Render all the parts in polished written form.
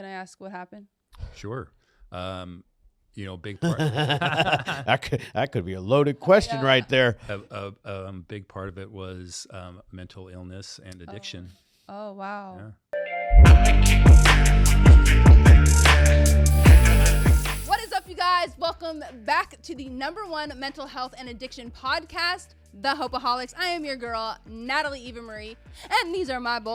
Can I ask what happened? Sure. Big part. that could be a loaded question right there. A big part of it was mental illness and addiction. Oh, wow. Yeah. What is up, you guys? Welcome back to the #1 mental health and addiction podcast, the Hopeaholics. I am your girl, Natalie Eva Marie, and these are my boys.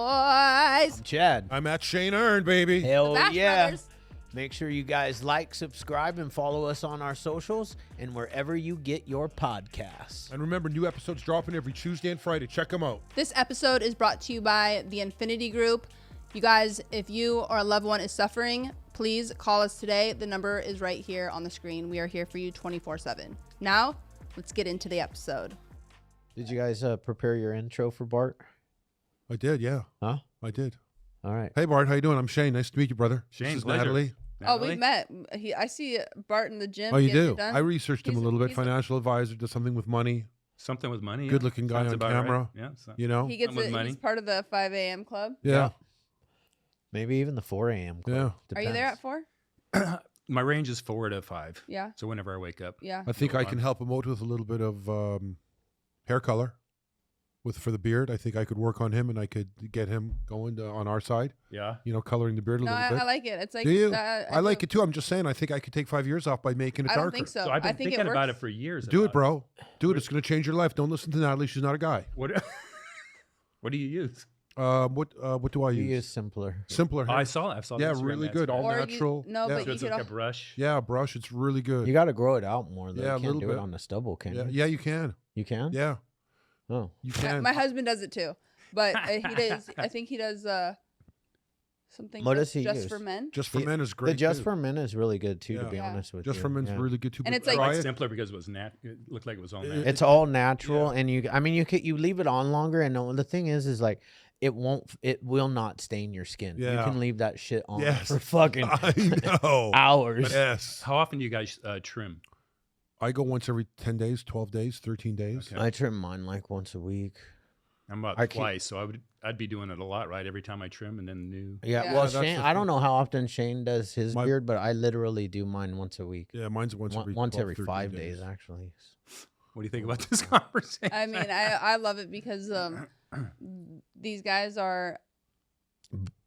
I'm Chad. I'm at Shane Earn, baby. Hell Bash yeah. Brothers. Make sure you guys like, subscribe, and follow us on our socials and wherever you get your podcasts. And remember, new episodes dropping every Tuesday and Friday. Check them out. This episode is brought to you by the Infinity Group. You guys, if you or a loved one is suffering, please call us today. The number is right here on the screen. We are here for you 24/7. Now, let's get into the episode. Did you guys prepare your intro for Bart? I did, yeah. Huh? I did. All right. Hey, Bart, how you doing? I'm Shane. Nice to meet you, brother. Shane, this is pleasure. Natalie. Oh, we've met. I see Bart in the gym. Oh, you getting do? it done. I researched him a little bit. he's- Financial advisor, does something with money. Something with money. Good-looking guy Sounds on about camera. Right. Yeah. So. You know? He gets Something with it. money. He's part of the 5 a.m. club. Yeah. Maybe even the 4 a.m. club. Yeah. Are you there at 4? My range is 4 to 5. Yeah. So whenever I wake up. Yeah. I think I can help him out with a little bit of hair color for the beard. I think I could work on him and I could get him going on our side. Yeah. You know, coloring the beard a No, little bit. I like it. It's like. Do you? I like it too. I'm just saying, I think I could take 5 years off by making it I darker. don't think so. So I've been I think thinking it about works. it for years. Do it, about bro. Do it. It's going to change your life. Don't listen to Natalie. She's not a guy. What do you use? What do I You use? use simpler. Simpler Oh, hair. I saw the Yeah, Instagram really ads. good. All Or you- natural. no, yeah. but So you it's could like a al- brush. Yeah, brush. It's really good. You got to grow it out more, though. Yeah, a you can't little do bit. it on the stubble, can yeah, you? yeah, you can. You can? Yeah, Oh. you can. My husband does it too, but he does. I think he does something. What does he just use? for men? Just for The- men is great. The Just too. for Men is really good, too, to Yeah. be Yeah. honest with you. Just for men's Yeah. really good too. And but it's like- try Like it. simpler because it looked like it was all natural. It's all natural, and you leave it on longer, and the thing is like it will not stain your skin. You Yeah. can leave that shit on Yes. for fucking I know. hours. Yes. How often do you guys trim? I go once every 10 days, 12 days, 13 days. Okay. I trim mine like once a week. I'm about I keep- twice, so I'd be doing it a lot, right? Every time I trim, and then new. Yeah, Yeah. well, Yeah, that's Shane, the I don't thing. know how often Shane does his My- beard, but I literally do mine once a week. Yeah, mine's once every 12, every 13 5 days, actually. What do you think about this conversation? I mean, I love it because these guys are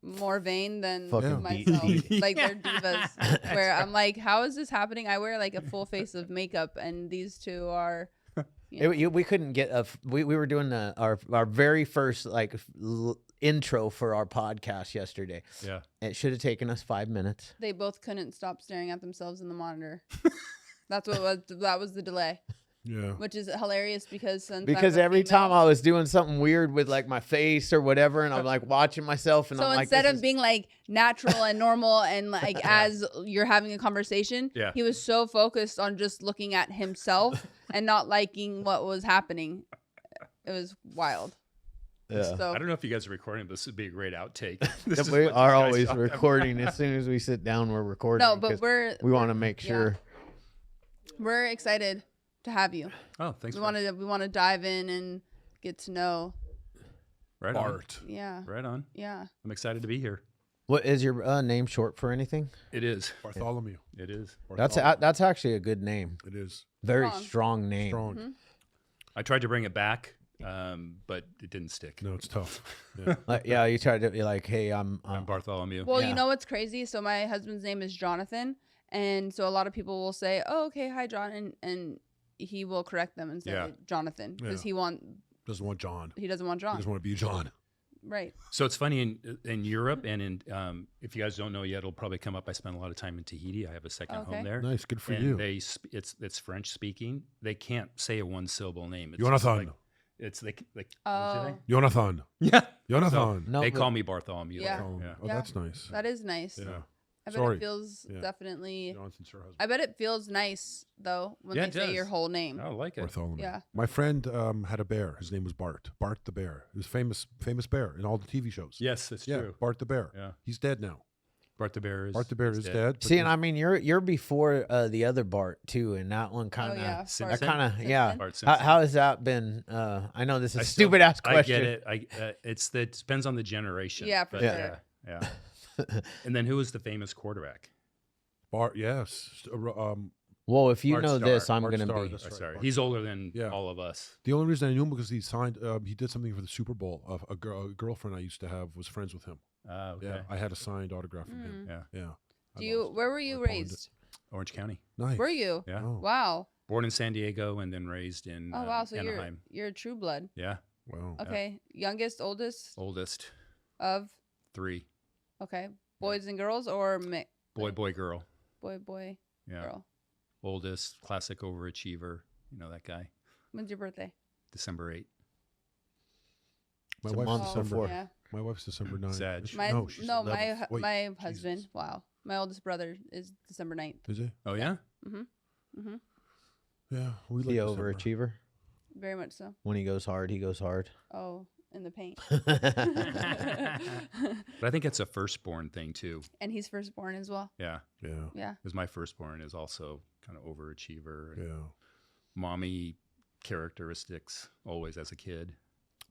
more vain than Fucking myself. beat. Like they're divas. Where I'm like, how is this happening? I wear like a full face of makeup, and these two are. We couldn't get we were doing our very first intro for our podcast yesterday. Yeah. It should have taken us 5 minutes. They both couldn't stop staring at themselves in the monitor. That was the delay, Yeah. which is hilarious because Every time I was doing something weird with like my face or whatever, and I'm like watching myself, and so I'm like, instead this of is- being like natural and normal and like as you're having a conversation, Yeah. he was so focused on just looking at himself and not liking what was happening. It was wild. Yeah. So I don't know if you guys are recording, but this would be a great outtake. This is we what are these guys always talk about. recording. As soon as we sit down, we're recording. no, but because we want to make yeah. sure. we're excited to have you. Oh, thanks. We want to dive in and get to know. Right on. Art. Yeah. Right on. Yeah. I'm excited to be here. What is your name short for anything? It is. Bartholomew. It is. That's actually a good name. It is. Very Strong. strong name. Strong. Mm-hmm. I tried to bring it back, but it didn't stick. No, it's tough. Yeah. Yeah, you tried to be like, hey, I'm I'm Bartholomew. Well, Yeah. you know what's crazy? So my husband's name is Jonathan, and so a lot of people will say, "Oh, okay, hi, John," and he will correct them and say Yeah. Jonathan because Yeah. he Doesn't want John. doesn't want He John. doesn't want to be John. Right. So it's funny in Europe and in if you guys don't know yet, it'll probably come up. I spent a lot of time in Tahiti. I have a second Okay. home there. Nice. Good for and you. It's French speaking. They can't say a one syllable name. It's Jonathan. it's like Oh, Jonathan. yeah. Jonathan. No, They but- call me Bartholomew. Yeah. Oh, Yeah. oh, Yeah. that's nice. that is nice. Yeah. I bet Sorry. it feels Yeah. definitely. Johnson's her husband. I bet it feels nice though when Yeah, they it say does. your whole name. I like it. Bartholomew. Yeah. My friend had a bear. His name was Bart. Bart the bear. He was famous bear in all the TV shows. Yes, it's Yeah. true. Bart the bear. Yeah. He's dead now. Bart the bear is. Bart the bear is dead. but See, and there's- I mean, you're before the other Bart too, and that one kind of, yeah. that Simpson? kind of, yeah. Bart How, Simpson. how has that been? I know this is I a still- stupid ass question. I get it. It depends on the generation. Yeah, for but sure. Yeah. And then who was the famous quarterback? Bart, yes. Well, if you Bart know Starr. this, I'm Bart going to Starr, be. that's right, Sorry, Bart he's Starr. older than Yeah. all of us. The only reason I knew him because he signed. He did something for the Super Bowl. A girlfriend I used to have was friends with him. Okay. Yeah, I had a signed autograph from him. Yeah. Yeah. I Do you? lost it. Where were you I pawned it. raised? Orange County. Nice. Were you? Yeah. Oh, Wow. Born in San Diego and then raised in Oh wow. So Anaheim. you're a true blood. Yeah. wow. Okay. Youngest, oldest Oldest. of. 3. Okay. Boys and girls or Boy, girl. boy, Yeah. girl. Oldest, classic overachiever. You know that guy. When's your birthday? December 8th. My It's a wife's month December. before. Yeah. My wife's December 9th. Sag. She- My no, she's no, 11th. Wait, my Jesus. husband. Wow. My oldest brother is December 9th. Is he? Oh yeah. Yeah, we The like December. overachiever. Very much so. When he goes hard, he goes hard. Oh, in the paint. But I think it's a firstborn thing too. And he's firstborn as well. Yeah. Yeah, Yeah. Because my firstborn is also kind of overachiever. And yeah. mommy characteristics always as a kid.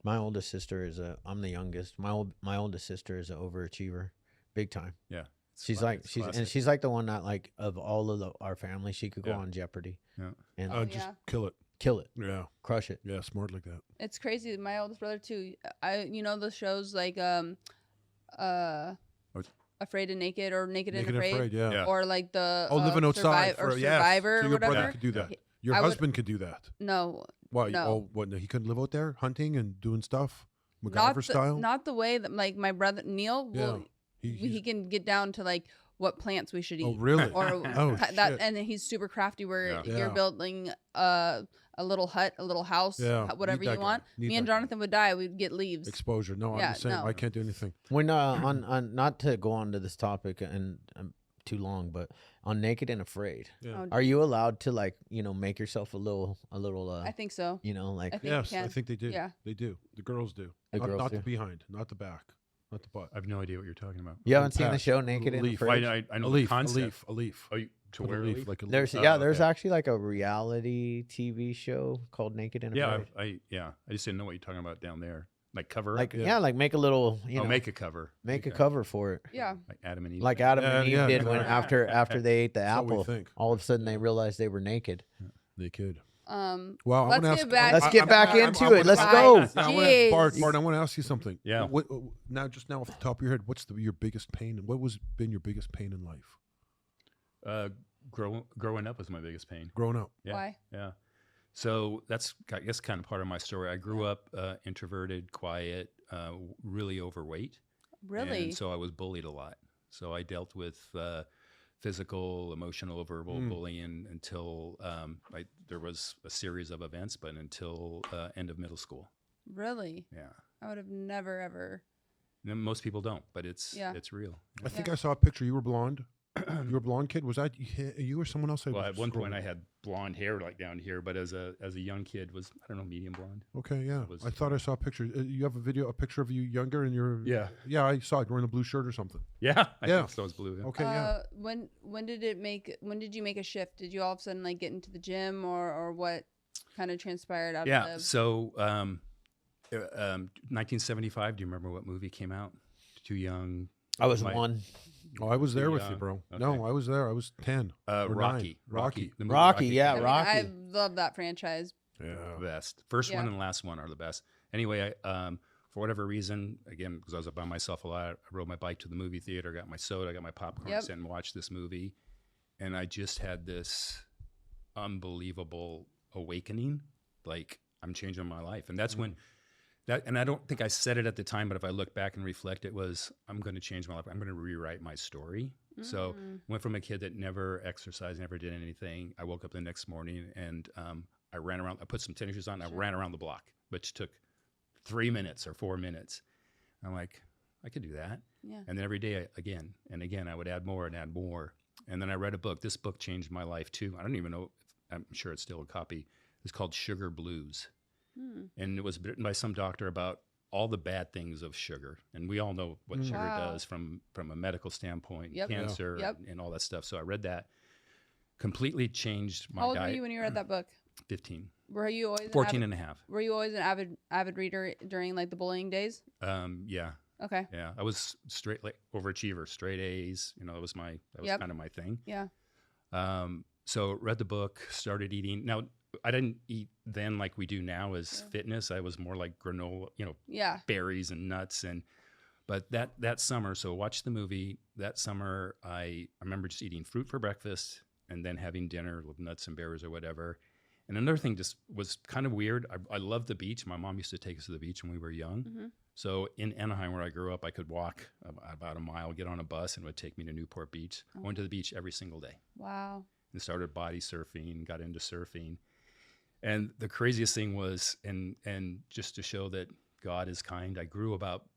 My oldest sister is I'm the youngest. My oldest sister is an overachiever, big time. Yeah. It's She's cla- like it's she's classic. she's like the one that like of all of our family, she could go Yeah. on Jeopardy Yeah. and Oh, Just yeah. kill it. kill it, Yeah, crush it. yeah. Smart like that. It's crazy. My oldest brother too. The shows like Afraid and Naked or Naked, Naked and Afraid, yeah. Yeah. or like the Living outside or for yes. Survivor So or your brother whatever. could do that. He- Your I would- husband could do that. No, Why? No. Oh, what? No, he couldn't live out there hunting and doing stuff, not MacGyver style. not the way that like my brother Neil. Yeah. Will, he he's- can get down to like what plants we should eat. Oh, really? Or Oh, that, shit. and he's super crafty. Where Yeah. you're Yeah. building a little hut, a little house, Yeah, whatever need that you guy. want. Need Me and that guy. Jonathan would die. We'd get leaves. Exposure. No, Yeah, I'm the same. no. I can't do anything. When on not to go on to this topic and too long, but on Naked and Afraid, Yeah. Oh, are you allowed to like make yourself a little I think so. like I think Yes, you I can. think they do. Yeah. They do. The girls do. The not girls not do. the behind, not the back, not the butt. I have no idea what you're talking about. you haven't seen the Pass. show Naked and Leaf. Afraid? I know A the leaf, a concept. leaf, a leaf. Oh, to Put a wear a leaf? like a There's leaf. there's okay. actually like a reality TV show called Naked and Yeah, Afraid. I just didn't know what you're talking about down there. Like cover Like up? Yeah. like make a little Make a cover. make a Okay. cover for it. Yeah. Like Adam and Eve. Like Adam and Eve Yeah, did when yeah. after they ate the That's what we apple. think. All of a sudden they realized they were naked. They could. Um. Well, Let's get back- Let's get back into it. Let's I- go. Jeez. Bart, I want to ask you something. Yeah. What, now off the top of your head, what's your biggest pain? What was been your biggest pain in life? Growing up was my biggest pain. Growing up. Yeah. Why? Yeah. So that's, I guess, kind of part of my story. I grew up introverted, quiet, really overweight. Really? And so I was bullied a lot. So I dealt with physical, emotional, verbal bullying until there was a series of events, but until end of middle school. Really? Yeah. I would have never ever. And most people don't, but it's Yeah. real. I think Yeah. I saw a picture. You were blonde. You were a blonde kid. Was that you or someone else? Well, at one point I had blonde hair like down here, but as a young kid was, I don't know, medium blonde. Okay, yeah. was- I thought I saw a picture. You have a picture of you younger, and you're. Yeah. Yeah, I saw it. You're wearing a blue shirt or something. Yeah. I Yeah. think so was blue. Yeah. Okay, yeah. When did you make a shift? Did you all of a sudden like get into the gym or what kind of transpired out Yeah. of the So 1975, do you remember what movie came out? Too Young. I was My- one. Oh, I was there with Yeah. you, bro. Okay. No, I was there. I was 10. or 9. Rocky. Rocky. The movie Rocky, yeah, I mean, Rocky. I love that franchise. Yeah. The best. First one Yeah. and last one are the best. Anyway, for whatever reason, again, because I was by myself a lot, I rode my bike to the movie theater, got my soda, got my popcorn, Yep. sat and watched this movie. And I just had this unbelievable awakening. Like, I'm changing my life. And that's when and I don't think I said it at the time, but if I look back and reflect, it was, I'm going to change my life. I'm going to rewrite my story. So went from a kid that never exercised, never did anything. I woke up the next morning and I ran around. I put some tennis shoes on. And I ran around the block, which took 3 minutes or 4 minutes. I'm like, I could do that. Yeah. And then every day, again and again, I would add more and add more. And then I read a book. This book changed my life too. I don't even know. I'm sure it's still a copy. It's called Sugar Blues. And it was written by some doctor about all the bad things of sugar. And we all know what sugar Wow. does from a medical standpoint, Yep. cancer Yep. and all that stuff. So I read that. Completely changed my How old diet. were you when you read that book? 15. Were you always 14 and a half. Were you always an avid reader during like the bullying days? Yeah. Okay. Yeah, I was straight like overachiever, straight A's. You know, that was Yep. kind of my thing. Yeah. So read the book, started eating. Now I didn't eat then like we do now as Sure. fitness. I was more like granola, Yeah. berries and nuts. But that summer, so watch the movie. That summer, I remember just eating fruit for breakfast and then having dinner with nuts and berries or whatever. And another thing just was kind of weird. I loved the beach. My mom used to take us to the beach when we were young. Mm-hmm. So in Anaheim, where I grew up, I could walk about a mile, get on a bus, and it would take me to Newport Beach. I went to the beach every single day Wow. and started body surfing, got into surfing. And the craziest thing was, and just to show that God is kind, I grew about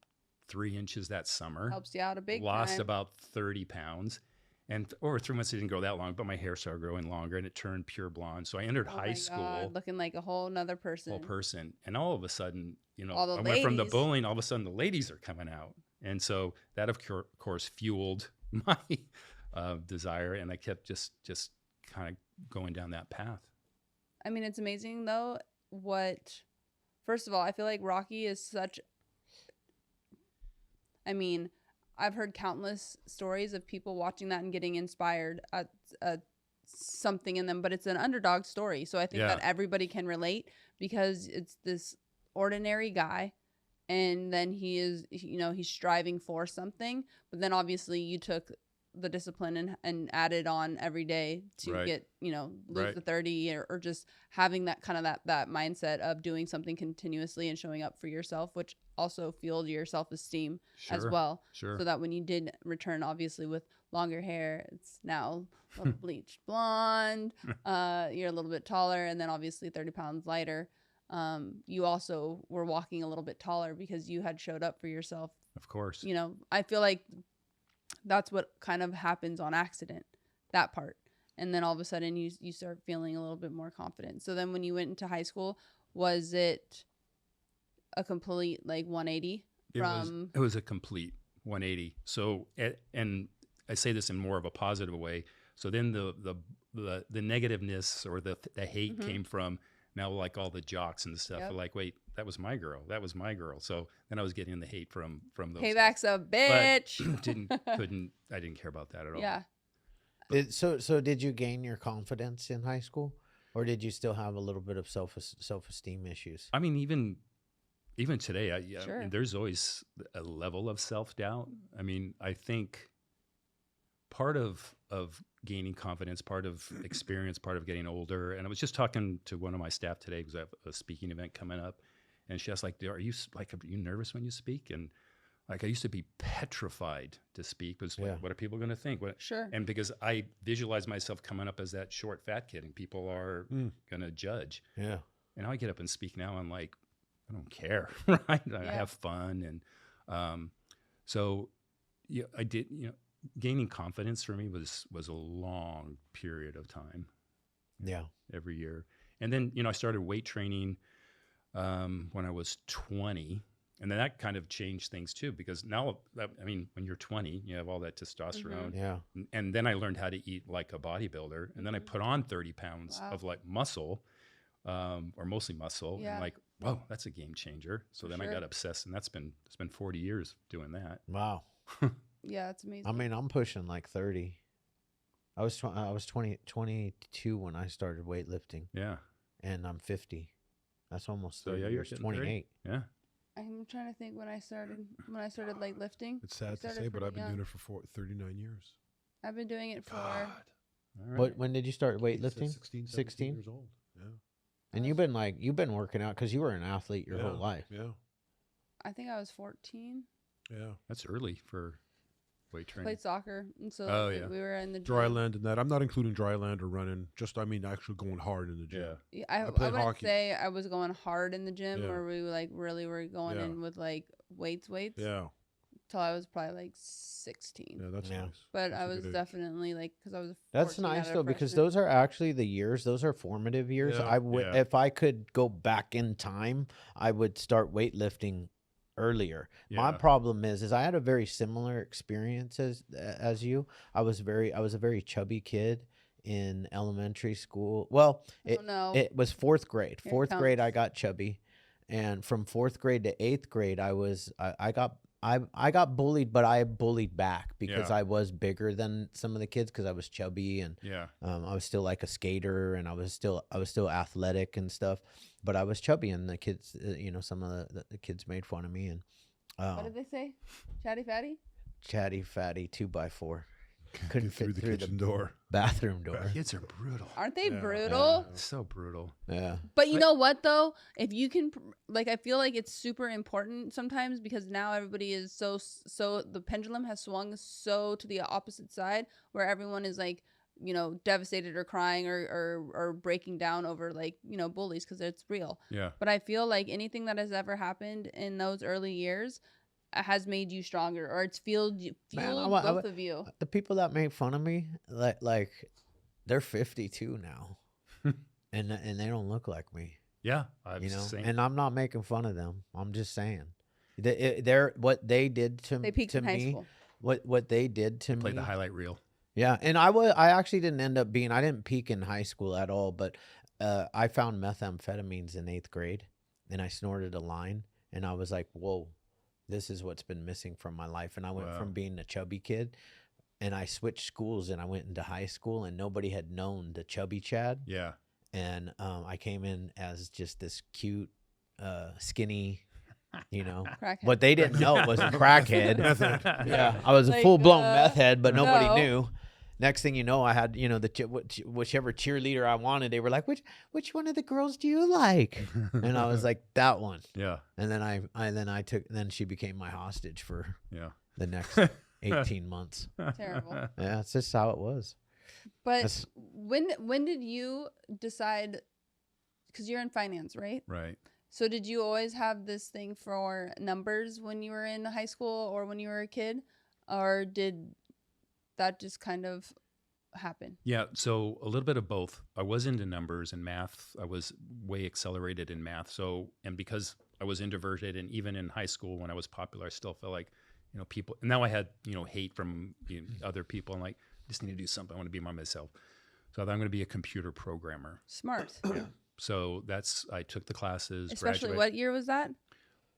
3 inches that summer. Helps you out a big Lost time. about 30 pounds. And over 3 months, it didn't grow that long, but my hair started growing longer and it turned pure blonde. So I entered Oh high my school, God, looking like a whole nother person. whole person. And all of a sudden, All the I went from the ladies. bullying, all of a sudden the ladies are coming out. And so that, of course, fueled my desire. And I kept just kind of going down that path. I mean, it's amazing though. First of all, I feel like Rocky is I've heard countless stories of people watching that and getting inspired at something in them, but it's an underdog story. So I think that everybody can relate because it's this ordinary guy and then he is, he's striving for something, but then obviously you took the discipline and added on every day to Right. get, lose Right. the 30 or just having that kind of that mindset of doing something continuously and showing up for yourself, which also fueled your self-esteem as Sure. well. Sure. So that when you did return, obviously with longer hair, it's now a little bleached blonde. You're a little bit taller, and then obviously 30 pounds lighter. You also were walking a little bit taller because you had showed up for yourself. Of course. I feel like that's what kind of happens on accident, that part. And then all of a sudden you start feeling a little bit more confident. So then when you went into high school, was it a complete 180 from? It was a complete 180. So, and I say this in more of a positive way. So then the negativeness or the hate Mhm. came from now like all the jocks and stuff Yep. are like, wait, that was my girl. That was my girl. So then I was getting the hate from those. Payback's a But bitch. I didn't care about that at all. Yeah. So did you gain your confidence in high school, or did you still have a little bit of self-esteem issues? I mean, even today, I Sure. mean, there's always a level of self-doubt. I mean, I think part of gaining confidence, part of experience, part of getting older. And I was just talking to one of my staff today because I have a speaking event coming up, and she asked, are you nervous when you speak? And I used to be petrified to speak because what are people going to think? Sure. And because I visualize myself coming up as that short, fat kid, and people are going to judge. Yeah. And I get up and speak now. I'm like, I don't care, right? I have fun, and so I did. Gaining confidence for me was a long period of time. Yeah. Every year, and then I started weight training when I was 20, and then that kind of changed things too. Because now, when you're 20, you have all that testosterone, Yeah. and then I learned how to eat like a bodybuilder, and then I put on 30 pounds of muscle. Or mostly muscle, and whoa, that's a game changer. So then I got obsessed, and it's been 40 years doing that. Wow. Yeah, it's amazing. I mean, I'm pushing 30. I was 22 when I started weightlifting, Yeah. and I'm 50. That's almost So 30 you're years. getting 28. Yeah. I'm trying to think when I started lifting. It's sad to started say, but pretty I've been young. doing it for 39 years. I've been doing it for. God. All right. When did you start weightlifting? 16, 16? years old. Yeah. And you've been working out because you were an athlete your whole life. Yeah. I think I was 14. Yeah. That's early for weight training. Played soccer, and so Oh, yeah. we were in the gym. Dry land and that. I'm not including dry land or running. Just, actually going hard in the gym. Yeah. Yeah, I played wouldn't hockey. say I was going hard in the gym, Yeah. or we really were going Yeah. in with weights. Yeah. Till I was probably 16. Yeah, that's Yeah. nice. But That's I a was good age. definitely because I was. That's 14 nice out of though, because freshman. those are actually the years. Those are formative years. Yeah. Yeah. If I could go back in time, I would start weightlifting earlier. My Yeah. problem is I had a very similar experience as you. I was a very chubby kid in elementary school. Well, Oh, no. it was fourth grade. Here it Fourth grade, I comes. got chubby, and from fourth grade to eighth grade, I I got bullied, but I bullied back because Yeah. I was bigger than some of the kids because I was chubby and Yeah. I was still like a skater and I was still athletic and stuff, but I was chubby and the kids, some of the kids made fun of me and What did they say? Chatty fatty? chatty fatty 2x4 couldn't fit the through kitchen the door. bathroom door. Kids are brutal. Aren't they Yeah. brutal? So brutal. Yeah, But you know what though? If you can, like, I feel like it's super important sometimes because now everybody is so the pendulum has swung so to the opposite side where everyone is like, devastated or crying or breaking down over like, bullies because it's real. Yeah. But I feel like anything that has ever happened in those early years has made you stronger, or it's fueled Man, both of you. the people that make fun of me, like they're 52 now, and they don't look like me. Yeah. I've And I'm not making fun of them. I'm just saying, they're what they did to They peaked to in high me. school. What they did to played me. the highlight reel. Yeah, and I actually didn't end up being. I didn't peak in high school at all, but I found methamphetamines in 8th grade, and I snorted a line, and I was like, whoa. This is what's been missing from my life. And I went from being a chubby kid and I switched schools and I went into high school and nobody had known the chubby Chad. Yeah. And I came in as just this cute, skinny, Crackhead. what they didn't know was a crackhead. Yeah, I was a Like, full-blown meth head, but nobody no. knew. Next thing you know, I had, whichever cheerleader I wanted. They were like, which one of the girls do you like? And I was like, that one. Yeah. And then she became my hostage for Yeah. the next 18 months. Terrible. Yeah, it's just how it was. But That's- when did you decide? Because you're in finance, right? Right. So did you always have this thing for numbers when you were in high school or when you were a kid, or did that just kind of happen? Yeah, so a little bit of both. I was into numbers and math. I was way accelerated in math. So, and because I was introverted, and even in high school when I was popular, I still felt like, people. And now I had, hate from other people. I'm like, I just need to do something. I want to be by myself. So I thought I'm going to be a computer programmer. Smart. So I took the classes. Especially graduated what year was that?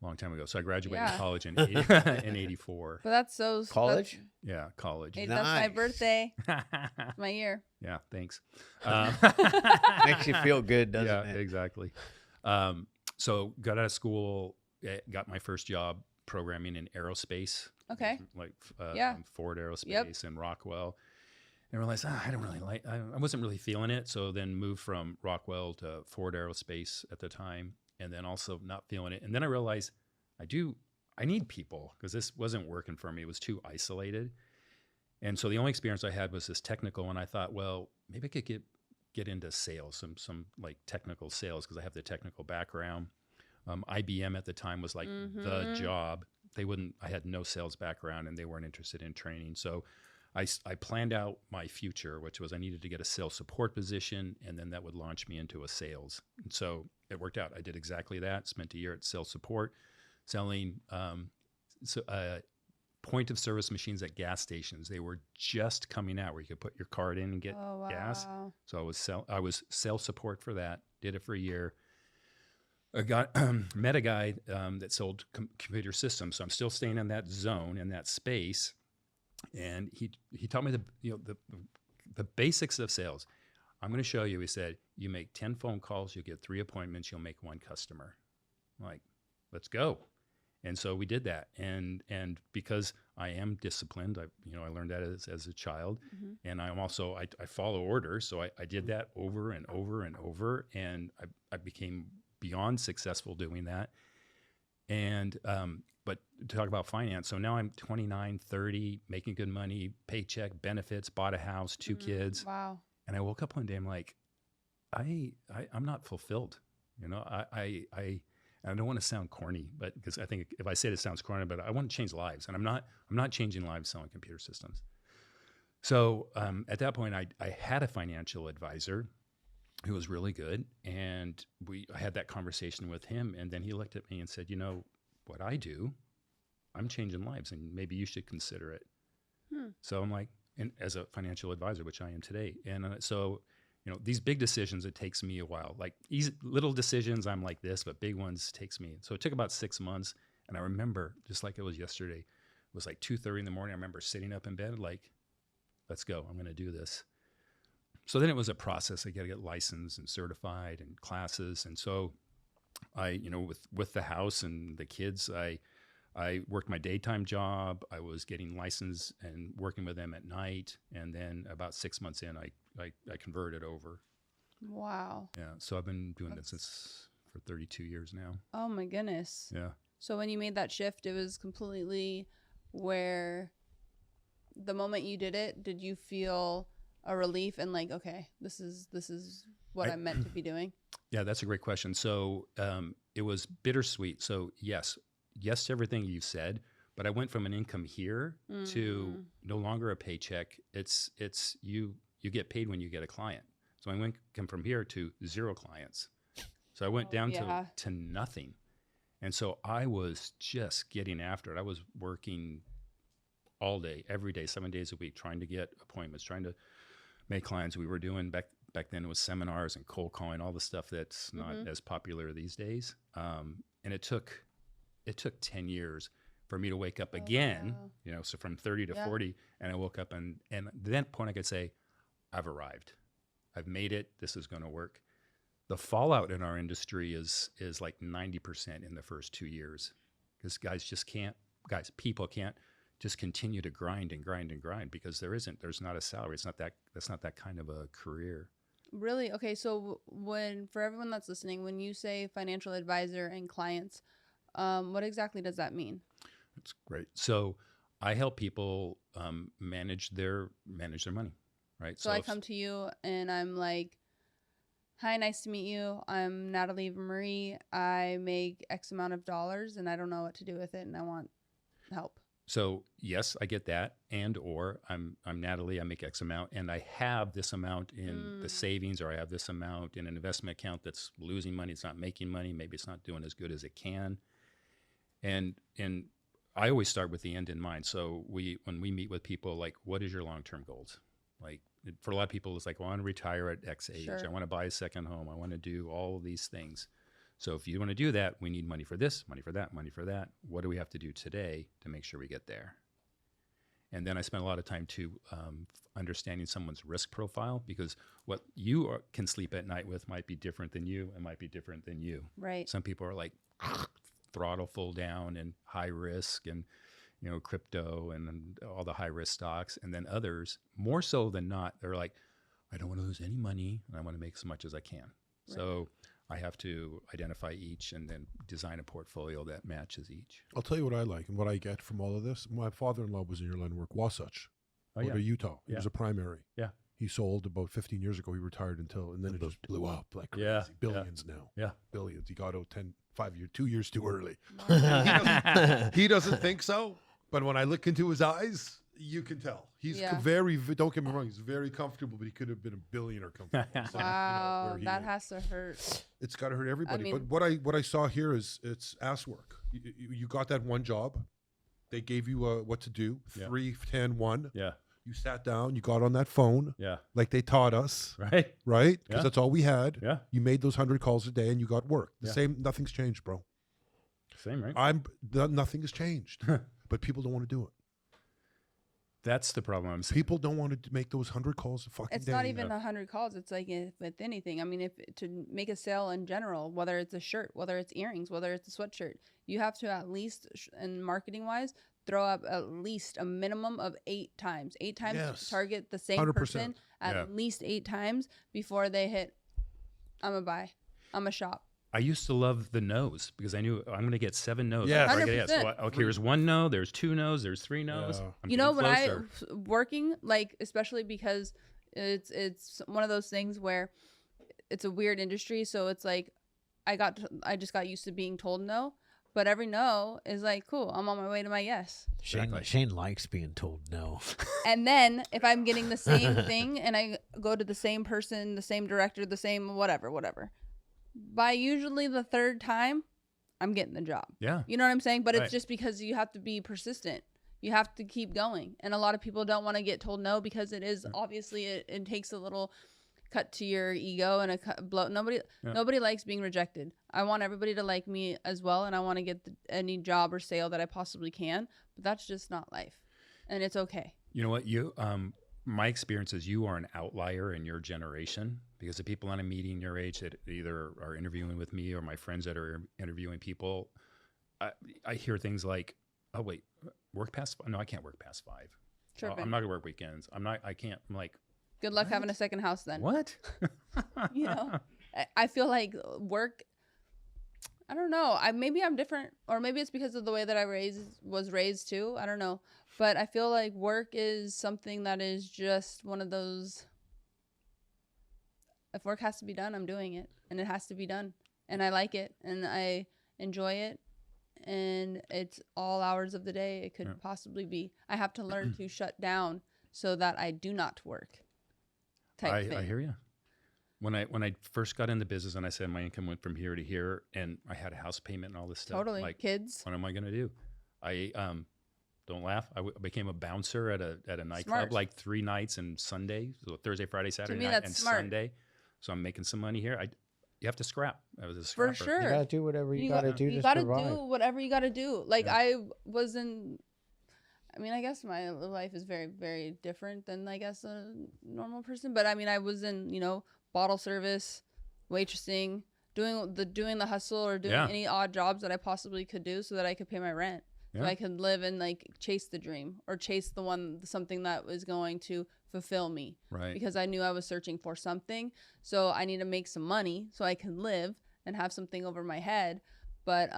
long time ago. So I graduated Yeah. college in 84. But that's so College? Yeah, college. That's my Nice. birthday. It's my year. Yeah, thanks. Makes you feel good, doesn't yeah, it? exactly. So got out of school, got my first job programming in aerospace. Okay. Like Yeah. Ford Aerospace and Rockwell. And realized, I don't really like, I wasn't really feeling it. So then moved from Rockwell to Ford Aerospace at the time, and then also not feeling it. And then I realized I need people because this wasn't working for me. It was too isolated. And so the only experience I had was this technical, and I thought, well, maybe I could get into sales, some like technical sales, because I have the technical background. IBM at the time was like the job. I had no sales background, and they weren't interested in training. So I planned out my future, which was I needed to get a sales support position, and then that would launch me into a sales. And so it worked out. I did exactly that. Spent a year at sales support, selling point of service machines at gas stations. They were just coming out where you could put your card in and get gas. So I was sales support for that. Did it for a year. I met a guy that sold computer systems. So I'm still staying in that zone, in that space. And he taught me the basics of sales. I'm going to show you. He said, you make 10 phone calls, you'll get 3 appointments, you'll make 1 customer. I'm like, let's go. And so we did that. And because I am disciplined, I learned that as a child. And I'm also, I follow orders. So I did that over and over and over. And I became beyond successful doing that. And, but to talk about finance, so now I'm 29, 30, making good money, paycheck, benefits, bought a house, 2 kids. Wow. And I woke up one day, I'm like, I'm not fulfilled. I don't want to sound corny, but because I think if I say it sounds corny, but I want to change lives, and I'm not changing lives selling computer systems. So at that point, I had a financial advisor who was really good, and I had that conversation with him, and then he looked at me and said, what I do, I'm changing lives, and maybe you should consider it. So I'm like, and as a financial advisor, which I am today, and so these big decisions, it takes me a while. Like little decisions, I'm like this, but big ones takes me. So it took about 6 months. And I remember, just like it was yesterday, it was like 2:30 in the morning. I remember sitting up in bed like, let's go. I'm going to do this. So then it was a process. I got to get licensed and certified and classes. And so I, you know, with the house and the kids, I worked my daytime job. I was getting licensed and working with them at night. And then about 6 months in, I converted over. Wow. Yeah. So I've been doing this for 32 years now. Oh my goodness. Yeah. So when you made that shift, it was completely where the moment you did it, did you feel a relief and like, okay, this is what I'm meant to be doing? Yeah, that's a great question. So it was bittersweet. So yes to everything you said, but I went from an income here to no longer a paycheck. It's you get paid when you get a client. So I went from here to 0 clients. So I went down to nothing. And so I was just getting after it. I was working all day, every day, 7 days a week, trying to get appointments, trying to make clients. We were doing back then it was seminars and cold calling, all the stuff that's not as popular these days. And it took 10 years for me to wake up again, you know, so from 30 to 40, and I woke up and at that point I could say, I've arrived. I've made it. This is going to work. The fallout in our industry is like 90% in the first 2 years, because people can't just continue to grind and grind and grind, because there's not a salary. That's not that kind of a career. Really? Okay. So for everyone that's listening, when you say financial advisor and clients, what exactly does that mean? That's great. So I help people manage their money, right? So I come to you and I'm like, hi, nice to meet you. I'm Natalie Marie. I make X amount of dollars and I don't know what to do with it and I want help. So yes, I get that. Or I'm Natalie, I make X amount and I have this amount in the savings, or I have this amount in an investment account that's losing money. It's not making money. Maybe it's not doing as good as it can. And I always start with the end in mind. So when we meet with people, like, what is your long-term goals? Like, for a lot of people, it's like, well, I want to retire at X age. Sure. I want to buy a second home. I want to do all of these things. So if you want to do that, we need money for this, money for that, money for that. What do we have to do today to make sure we get there? And then I spend a lot of time too understanding someone's risk profile, because what you can sleep at night with might be different than you and might be different than you. Right. Some people are like throttle full down and high risk and, you know, crypto and all the high risk stocks. And then others, more so than not, they're like, I don't want to lose any money and I want to make as much as I can. Right. So I have to identify each and then design a portfolio that matches each. I'll tell you what I like and what I get from all of this. My father-in-law was in your line of work, Wasatch, Utah. He was a primary. Yeah. He sold about 15 years ago. He retired and then it just blew up like crazy. Billions now. Yeah. Billions. He got out 2 years too early. He doesn't think so. But when I look into his eyes, you can tell. He's don't get me wrong, he's very comfortable, but he could have been a billionaire comfortable. So, wow, that has to hurt. It's got to hurt everybody. I mean, but what I saw here is it's ass work. You got that one job. They gave you what to do, 3, 10, 1. Yeah. You sat down, you got on that phone, like they taught us, right? Because that's all we had. Yeah. You made those 100 calls a day, and you got work. The same. Nothing's changed, bro. Same, right? Nothing has changed, but people don't want to do it. That's the problem I'm seeing. People don't want to make those 100 calls a fucking day. It's not even 100 calls. It's like with anything. I mean, if to make a sale in general, whether it's a shirt, whether it's earrings, whether it's a sweatshirt, you have to at least, and marketing wise, throw up at least a minimum of 8 times. 8 times target the same 100%. person at least 8 times before they hit, I'm a buy, I'm a shop. I used to love the no's because I knew I'm going to get 7 no's. Yes. 100%. So, okay, there's 1 no, there's 2 no's, there's 3 no's. Yeah. You know, when I working, like, especially because it's one of those things where it's a weird industry. So it's like, I just got used to being told no, but every no is like, cool, I'm on my way to my yes. Shane likes being told no. And then if I'm getting the same thing and I go to the same person, the same director, the same whatever, by usually the 3rd time, I'm getting the job. Yeah. You know what I'm saying? But it's just because you have to be persistent. You have to keep going. And a lot of people don't want to get told no because it is obviously it takes a little cut to your ego and a blow. Nobody likes being rejected. I want everybody to like me as well, and I want to get any job or sale that I possibly can. But that's just not life, and it's okay. You know what? My experience is you are an outlier in your generation, because the people on a meeting your age that either are interviewing with me or my friends that are interviewing people, I hear things like, "Oh wait, work past? No, I can't work past 5. I'm not gonna work weekends. I can't." I'm like, good luck what? having a second house then. What? You know, I feel like work. I don't know. Maybe I'm different, or maybe it's because of the way that I was raised too. I don't know, but I feel like work is something that is just one of those. If work has to be done, I'm doing it, and it has to be done, and I like it, and I enjoy it, and it's all hours of the day it could possibly be. I have to learn to shut down so that I do not work. I hear you. When I first got in the business and I said my income went from here to here and I had a house payment and all this stuff. Totally. Like, kids. what am I going to do? I don't laugh. I became a bouncer at a nightclub. Smart. like 3 nights and Sunday, so Thursday, Friday, Saturday me, night, that's and smart. Sunday. So I'm making some money here. You have to scrap. I was a scrapper. For sure. You gotta do whatever you gotta do You to gotta survive. do whatever you gotta do. Like Yeah. I guess my life is very, very different than I guess a normal person. But I was in, bottle service, waitressing, doing the hustle or doing any odd jobs that I possibly could do so that I could pay my rent. So I could live and chase the dream or chase something that was going to fulfill me. Right. Because I knew I was searching for something. So I need to make some money so I can live and have something over my head. But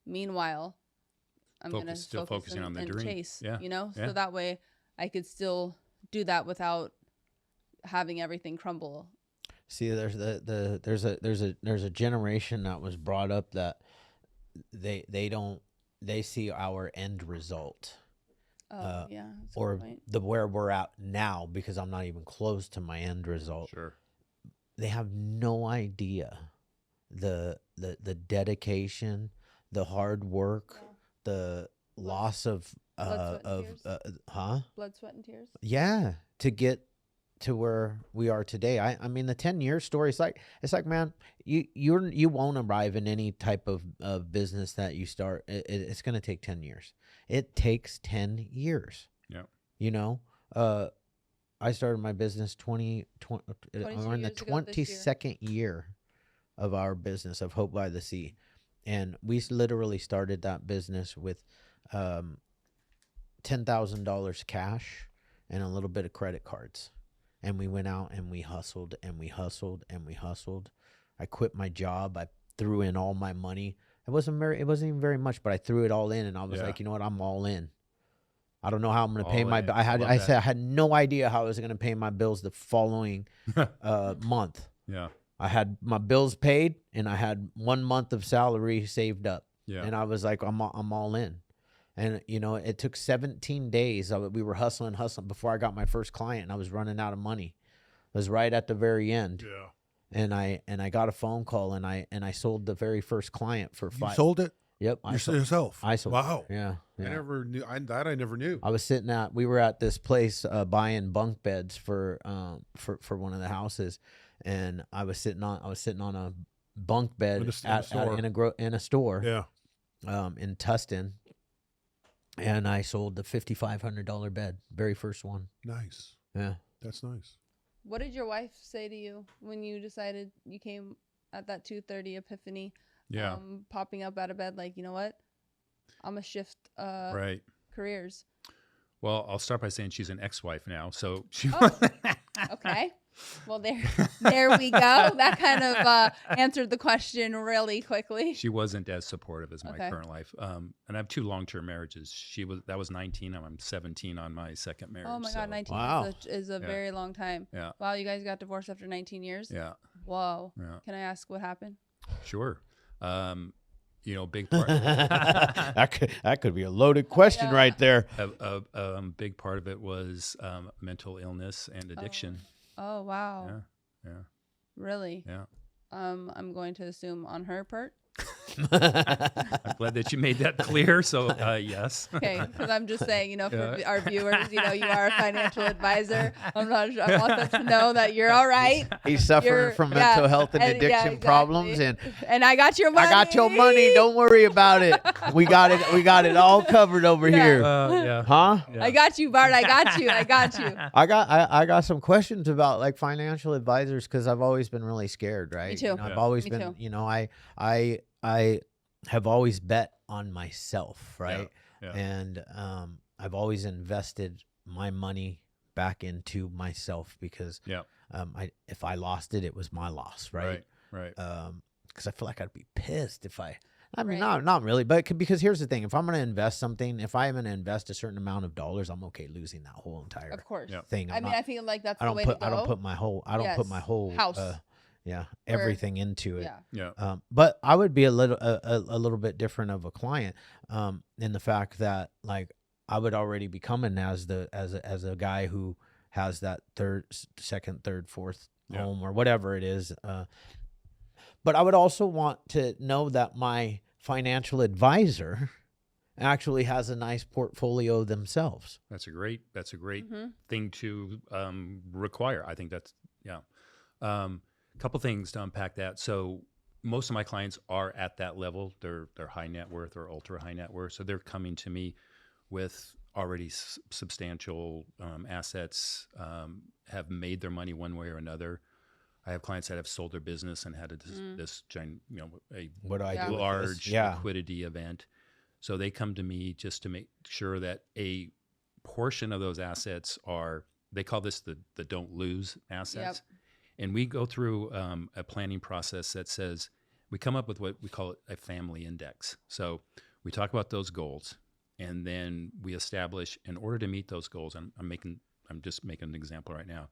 meanwhile, I'm going to focusing on the and dream. chase, Yeah. So that way I could still do that without having everything crumble. See, there's a generation that was brought up that they see our end result. Oh, yeah. That's a Or good point. where we're at now, because I'm not even close to my end result. Sure. They have no idea the dedication, the hard work, the loss of Blood, sweat, and blood, sweat, and tears. Yeah, to get to where we are today. I mean, the 10-year story, it's like, man, you won't arrive in any type of business that you start. It's going to take 10 years. It takes 10 years. Yeah. I started my business 20 we're in the 22nd year of our business of Hope by the Sea. And we literally started that business with $10,000 cash and a little bit of credit cards. And we went out and we hustled and we hustled and we hustled. I quit my job. I threw in all my money. It wasn't even very much, but I threw it all in, and I was like, you know what? I'm all in. I don't know how I'm going to pay my. I had no idea how I was going to pay my bills the following month. Yeah. I had my bills paid, and I had 1 month of salary saved up. Yeah. And I was like, I'm all in. And, it took 17 days. We were hustling before I got my first client, and I was running out of money. It was right at the very end. Yeah. And I got a phone call, and I sold the very first client for $5. You sold it? Yep. Yourself? I sold Wow. it. Yeah. I never knew. I never knew. I was we were at this place buying bunk beds for one of the houses, and I was sitting on a bunk bed in a store. Yeah. In Tustin, and I sold the $5,500 bed, very first one. Nice. Yeah. That's nice. What did your wife say to you when you decided you came at that 2:30 epiphany? Yeah. Popping up out of bed, like, you know what? I'm gonna shift Right. careers. Well, I'll start by saying she's an ex-wife now, so she. Okay. Well, there we go. That kind of answered the question really quickly. She wasn't as supportive as my Okay. current life. And I have 2 long-term marriages. That was 19, and I'm 17 on my second marriage. Oh my God, 19 Wow. is a very long time. Yeah. Wow, you guys got divorced after 19 years? Yeah. Whoa. Yeah. Can I ask what happened? Sure. Big part. that could be a loaded question right there. A big part of it was mental illness and addiction. Oh, wow. Yeah. Really? Yeah. I'm going to assume on her part. I'm glad that you made that clear. So yes. Okay, because I'm just saying, for our viewers, you are a financial advisor. I'm not sure. I want them to know that you're all right. He's suffering from mental health and addiction exactly. problems, and I got your money. I got your money. Don't worry about it. We got it. We got it all covered over here. Yeah. Huh? Yeah. I got you, Bart. I got you. I got some questions about like financial advisors because I've always been really scared, right? Me too. I've always Me been, too. I have always bet on myself, right? Yeah. And I've always invested my money back into myself because if I lost it, it was my loss, right? Right. Because I feel like I'd be pissed if I mean, not really, but because here's the thing: if I'm going to invest something, if I'm going to invest a certain amount of dollars, I'm okay losing that whole entire thing. I feel like that's the way to go. I don't put my whole house, everything into it. Yeah. But I would be a little bit different of a client, in the fact that like I would already be coming as a guy who has that second, third, fourth home or whatever it is. But I would also want to know that my financial advisor actually has a nice portfolio themselves. That's a great thing to require. I think that's couple things to unpack that. So most of my clients are at that level. They're high net worth or ultra high net worth. So they're coming to me with already substantial assets, have made their money one way or another. I have clients that have sold their business and had this giant, a large liquidity event. So they come to me just to make sure that a portion of those assets they call this the don't lose assets. Yep. And we go through a planning process that says we come up with what we call a family index. So we talk about those goals, and then we establish, in order to meet those goals, I'm just making an example right now.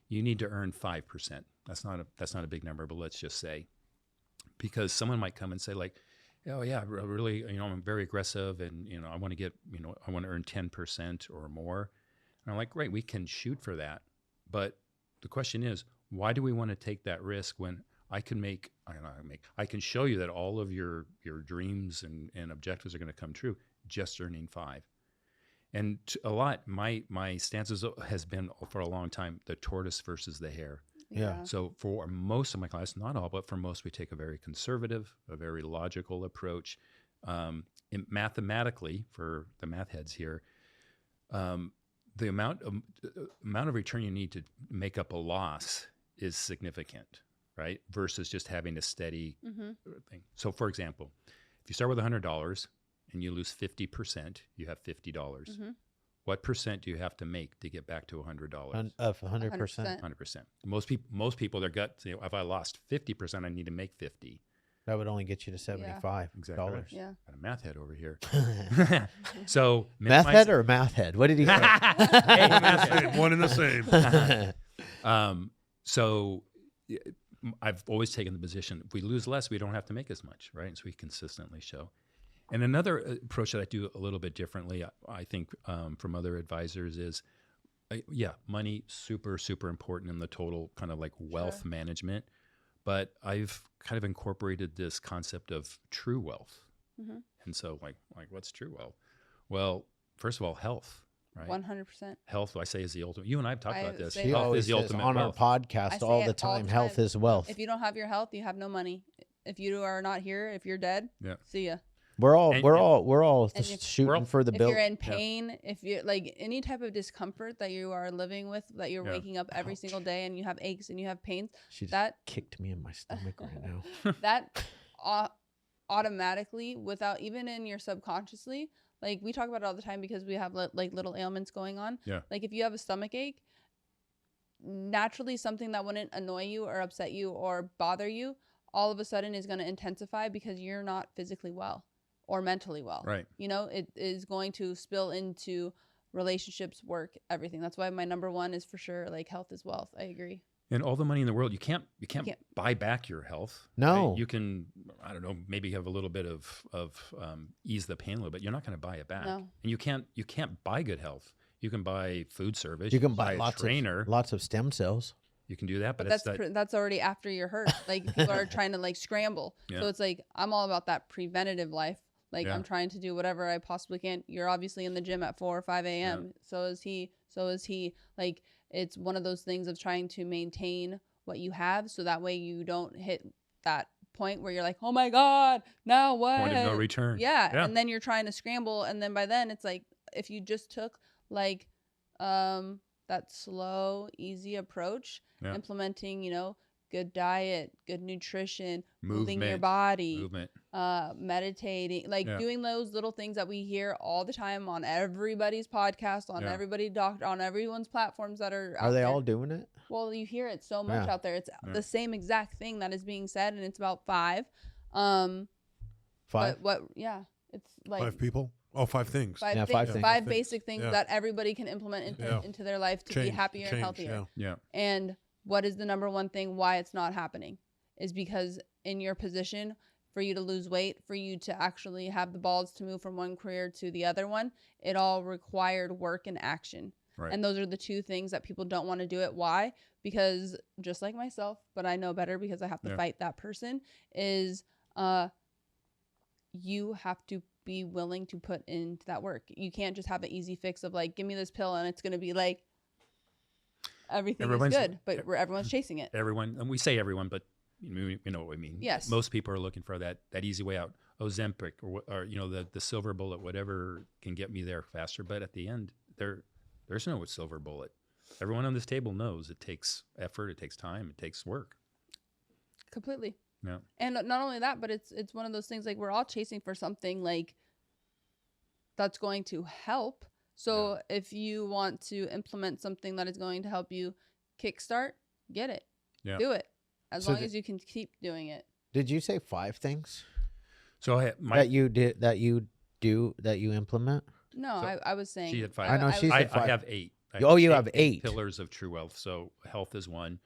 You need to earn 5%. That's not a big number, but let's just say, because someone might come and say like, oh yeah, really, I'm very aggressive, and I want to earn 10% or more. And I'm like, great, we can shoot for that, but the question is, why do we want to take that risk when I can show you that all of your dreams and objectives are going to come true just earning 5. And my stances has been for a long time the tortoise versus the hare. Yeah. So for most of my clients, not all, but for most, we take a very conservative, a very logical approach. Mathematically, for the math heads here, the amount of return you need to make up a loss is significant, right? Versus just having a steady thing. So, for example, if you start with $100 and you lose 50%, you have $50. Mm-hmm. What percent do you have to make to get back to $100? Of 100%. 100%. Most people, their gut say, if I lost 50%, I need to make 50. That would only get you to $75. Exactly. Right. Yeah. Got a math head over here. So math head or math head? What did he say? Hey, math head. One and the same. So I've always taken the position, if we lose less, we don't have to make as much, right? So we consistently show. And another approach that I do a little bit differently, I think, from other advisors is, money, super, super important in the total kind of like wealth management. But I've kind of incorporated this concept of true wealth. Mm-hmm. And so like what's true wealth? Well, first of all, health, right? 100%. Health, I say, is the ultimate. You and I have talked about this. He Health always is the says ultimate on wealth. our podcast all the time, health is wealth. If you don't have your health, you have no money. If you are not here, if you're dead, see ya. We're all shooting for the bill. If you're in pain, if you're like any type of discomfort that you are living with, that you're waking up every single day and you have aches and you have pains, that kicked me in my stomach right now. That automatically, without even in your subconsciously, like we talk about it all the time because we have like little ailments going on. Yeah. Like if you have a stomach ache, naturally something that wouldn't annoy you or upset you or bother you, all of a sudden is going to intensify because you're not physically well or mentally well. Right. It is going to spill into relationships, work, everything. That's why my number one is for sure like health is wealth. I agree. And all the money in the world, you can't buy back your health. No. Right? You can, I don't know, maybe have a little bit of ease the pain a little bit. You're not going to buy it back. No. And you can't buy good health. You can buy food service. You can buy a trainer. Lots of stem cells. You can do that, but, But that's already after you're hurt. Like people are trying to like scramble. Yeah. So it's like I'm all about that preventative life. Like I'm trying to do whatever I possibly can. You're obviously in the gym at 4 or 5 a.m. Yeah. So is he. So is he. Like it's one of those things of trying to maintain what you have, so that way you don't hit that point where you're like, oh my God, now what? Point of no return. Yeah. And then you're trying to scramble, and then by then it's like if you just took like that slow, easy approach, implementing, good diet, good nutrition, moving your body, meditating, like doing those little things that we hear all the time on everybody's podcast, on on everyone's platforms that are out they there. all doing it? Well, you hear it so much out there. It's the same exact thing that is being said, and it's about 5. 5? But what? Yeah, it's like 5 people. Oh, 5 things. 5 5 things, things. 5 basic things that everybody can implement into their life to be happier and healthier. Yeah. And what is the number one thing why it's not happening is because in your position, for you to lose weight, for you to actually have the balls to move from one career to the other one, it all required work and action. Right. And those are the 2 things that people don't want to do it. Why? Because just like myself, but I know better because I have to fight that person, is you have to be willing to put into that work. You can't just have an easy fix of like, give me this pill and it's going to be like, everything is good, but everyone's chasing it. Everyone, and we say everyone, but you know what we mean. Yes. Most people are looking for that easy way out. Ozempic or the silver bullet, whatever can get me there faster. But at the end, there's no silver bullet. Everyone on this table knows it takes effort, it takes time, it takes work. Completely. Yeah. And not only that, but it's one of those things like we're all chasing for something like that's going to help. So if you want to implement something that is going to help you kickstart, get it. Yeah. Do it. As long as you can keep doing it. Did you say 5 things So that you implement? No, I was saying. She had 5. I know she said 5. I have 8. You have 8 pillars of true wealth. So health is one.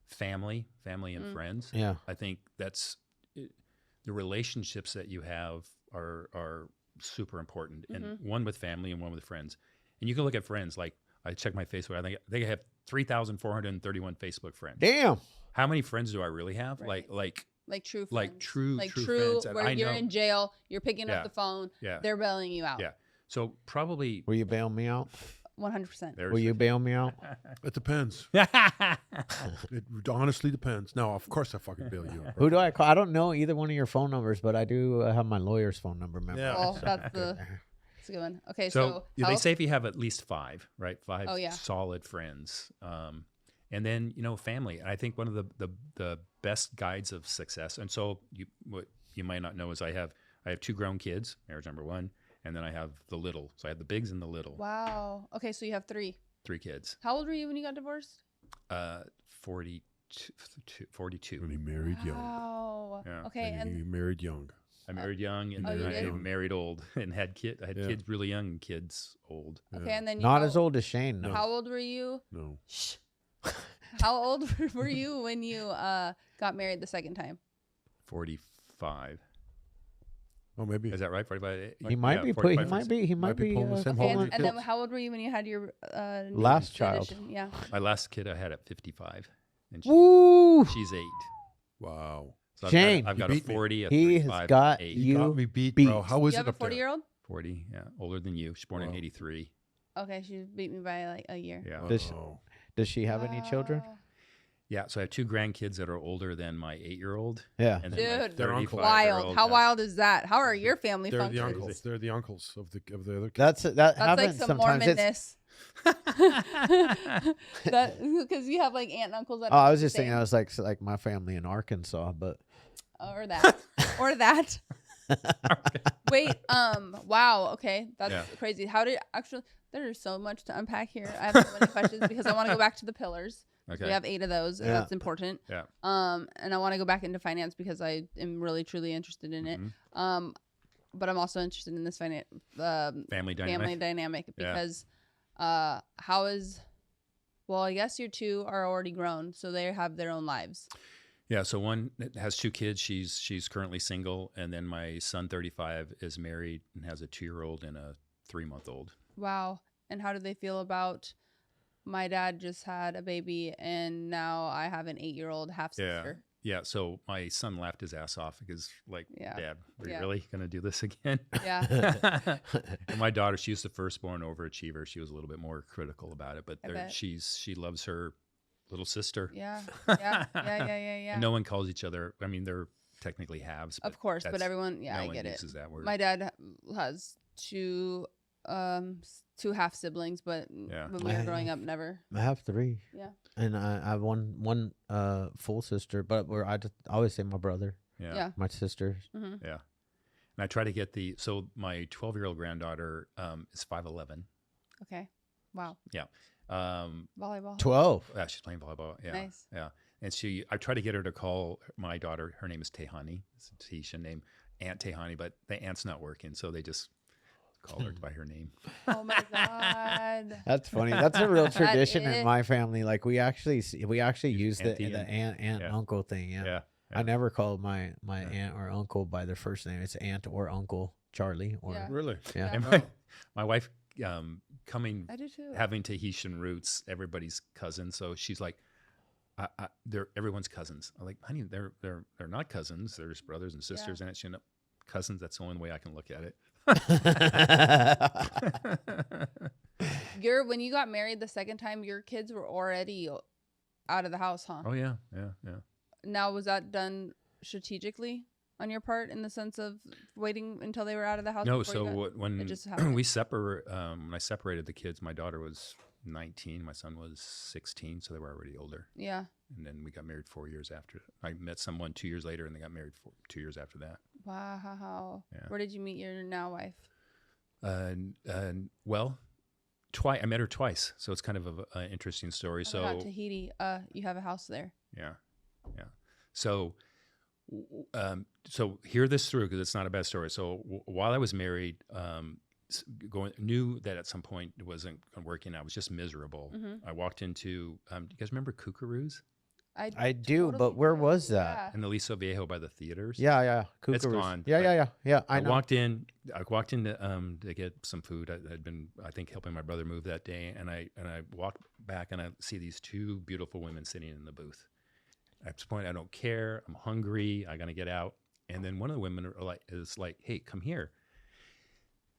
Family and friends. Yeah. I think that's the relationships that you have are super important, and one with family and one with friends. And you can look at friends. Like I check my Facebook. I think I have 3,431 Facebook friends. Damn. How many friends do I really have? Right. Like true friends. like true true friends that where I you're know. in jail, you're picking up Yeah. the phone, Yeah. they're bailing you out. Yeah. So probably Will you bail me out? 100%. there's Will you bail me out? It depends. It honestly depends. No, of course I fucking bail you. Who do I call? I don't know either one of your phone numbers, but I do have my lawyer's phone number memorized. Yeah. Oh, that's a good one. Okay, So they health. say if you have at least 5, right? 5 Oh, yeah. solid friends. And then, family. And I think one of the best guides of success. And so what you might not know is I have 2 grown kids, marriage number 1, and then I have the little. So I have the bigs and the little. Wow. Okay, so you have 3. 3 kids. How old were you when you got divorced? 42. When he married young. Wow. Yeah. Okay, And he and married young. I married young and Oh, then you I did? married old and had kids really young and kids old. okay, and then Not as old as Shane. No. How old were you? No. Shh. How old were you when you got married the second time? 45. Oh, maybe. Is that right? 45. He might be. He might be pulling the same Okay, How old and then kids? how old were you when you had your Last new child. addition? Yeah. My last kid I had at 55. And Woo! she's 8. Wow. So Shane. I've got You a beat me. 40, a He has 35, got 8. you You got me beat, beat. bro. How is You it have a up there? 40-year-old? 40, yeah, older than you. She's born in Wow. 83. Okay, she beat me by like a year. Yeah. Wow. Does she have any children? Wow. Yeah, so I have 2 grandkids that are older than my 8-year-old. Yeah. And then my Dude, They're uncle. 35-year-old Wild. How has- wild is that? How are your family They're the functions? uncles. They're the uncles of the other kids. That That's happens like some sometimes. It's, Mormonness. Because you have like aunt and uncles that oh, are I was the just thinking same. I was like my family in Arkansas, but Or that. Or that. Wait, wow, okay. That's Yeah. crazy. How did actually there's so much to unpack here. I have so many questions because I want to go back to the pillars. Okay. We have 8 of those, and Yeah. that's important. Yeah. And I want to go back into finance because I am really truly interested in it. Mhm. But I'm also interested in this Family family dynamic. dynamic Yeah. because how is well, I guess your 2 are already grown, so they have their own lives. Yeah, so one has 2 kids. She's currently single, and then my son, 35, is married and has a 2-year-old and a 3-month-old. Wow. And how do they feel about My dad just had a baby, and now I have an 8-year-old half sister. Yeah. So my son laughed his ass off because, like, Yeah. Dad, are you Yeah. really going to do this again? Yeah. And my daughter, she's the firstborn overachiever. She was a little bit more critical about it, but bet. she loves her little sister. Yeah. Yeah. Yeah. And no one calls each other. I mean, they're technically halves. Of course, but everyone, no I one get it. uses that word. My dad has two half siblings, but when we were growing up, never. I have 3. Yeah. And I have one full sister, but I always say my brother. Yeah. My sisters. Mm-hmm. Yeah. And I try to get so my 12-year-old granddaughter is 5'11". Okay. Wow. Yeah. Volleyball. 12. Yeah, she's playing volleyball. Yeah. Nice. Yeah. And I try to get her to call my daughter. Her name is Tehani. It's a Tahitian name, Aunt Tehani, but the aunt's not working, so they just call her by her name. Oh my God. That's funny. That's a real tradition is. in my family. Like we actually use the Auntie aunt uncle thing. Yeah. Yeah. I never called my aunt or uncle by their first name. It's aunt or uncle Charlie. Or Yeah. Really? Yeah. And my wife coming I do too. having Tahitian roots, everybody's cousin. So she's like, they're everyone's cousins. I'm like, honey, they're not cousins. They're just brothers and sisters. And it's cousins. That's the only way I can look at it. When you got married the second time, your kids were already out of the house, huh? Oh yeah. Now, was that done strategically on your part in the sense of waiting until they were out of the house? No. So when it just happened? when I separated the kids, my daughter was 19, my son was 16, so they were already older. Yeah. And then we got married 4 years after. I met someone 2 years later, and they got married 2 years after that. Wow. Yeah. Where did you meet your now wife? Well, twice. I met her twice, so it's kind of an interesting story. Oh, so Tahiti, you have a house there. Yeah. So, hear this through because it's not a bad story. So while I was married, knew that at some point it wasn't working out. I was just miserable. Mm-hmm. I walked into. Do you guys remember Kookaroos? I do, but where was that? Yeah. In Aliso Viejo by the theaters. Yeah. It's Kookaroos. gone. Yeah. I know. walked in to get some food. I'd been, I think, helping my brother move that day, and I walked back and I see these 2 beautiful women sitting in the booth. At this point, I don't care. I'm hungry. I gotta get out. And then one of the women is like, "Hey, come here."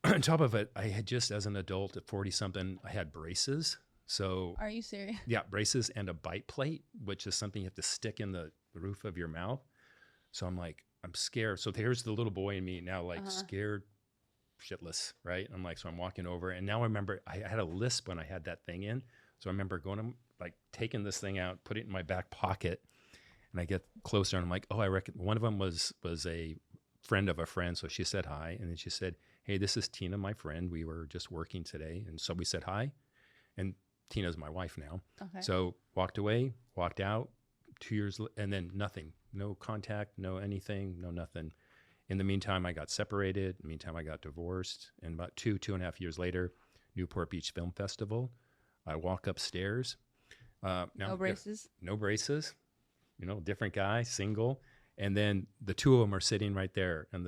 On top of it, I had just as an adult at 40-something, I had braces. So Are you serious? yeah, braces and a bite plate, which is something you have to stick in the roof of your mouth. So I'm like, I'm scared. So here's the little boy in me now, like scared shitless, right? I'm like, so I'm walking over, and now I remember I had a lisp when I had that thing in. So I remember going to taking this thing out, put it in my back pocket, and I get closer, and I'm like, oh, I reckon one of them was a friend of a friend. So she said hi, and then she said, hey, this is Tina, my friend. We were just working today, and so we said hi, and Tina's my wife now. Okay. So walked away, walked out. 2 years, and then nothing, no contact, no anything, no nothing. In the meantime, I got separated. In the meantime, I got divorced. And about 2.5 years later, Newport Beach Film Festival. I walk upstairs. Now, No braces? No braces. Different guy, single. And then the 2 of them are sitting right there and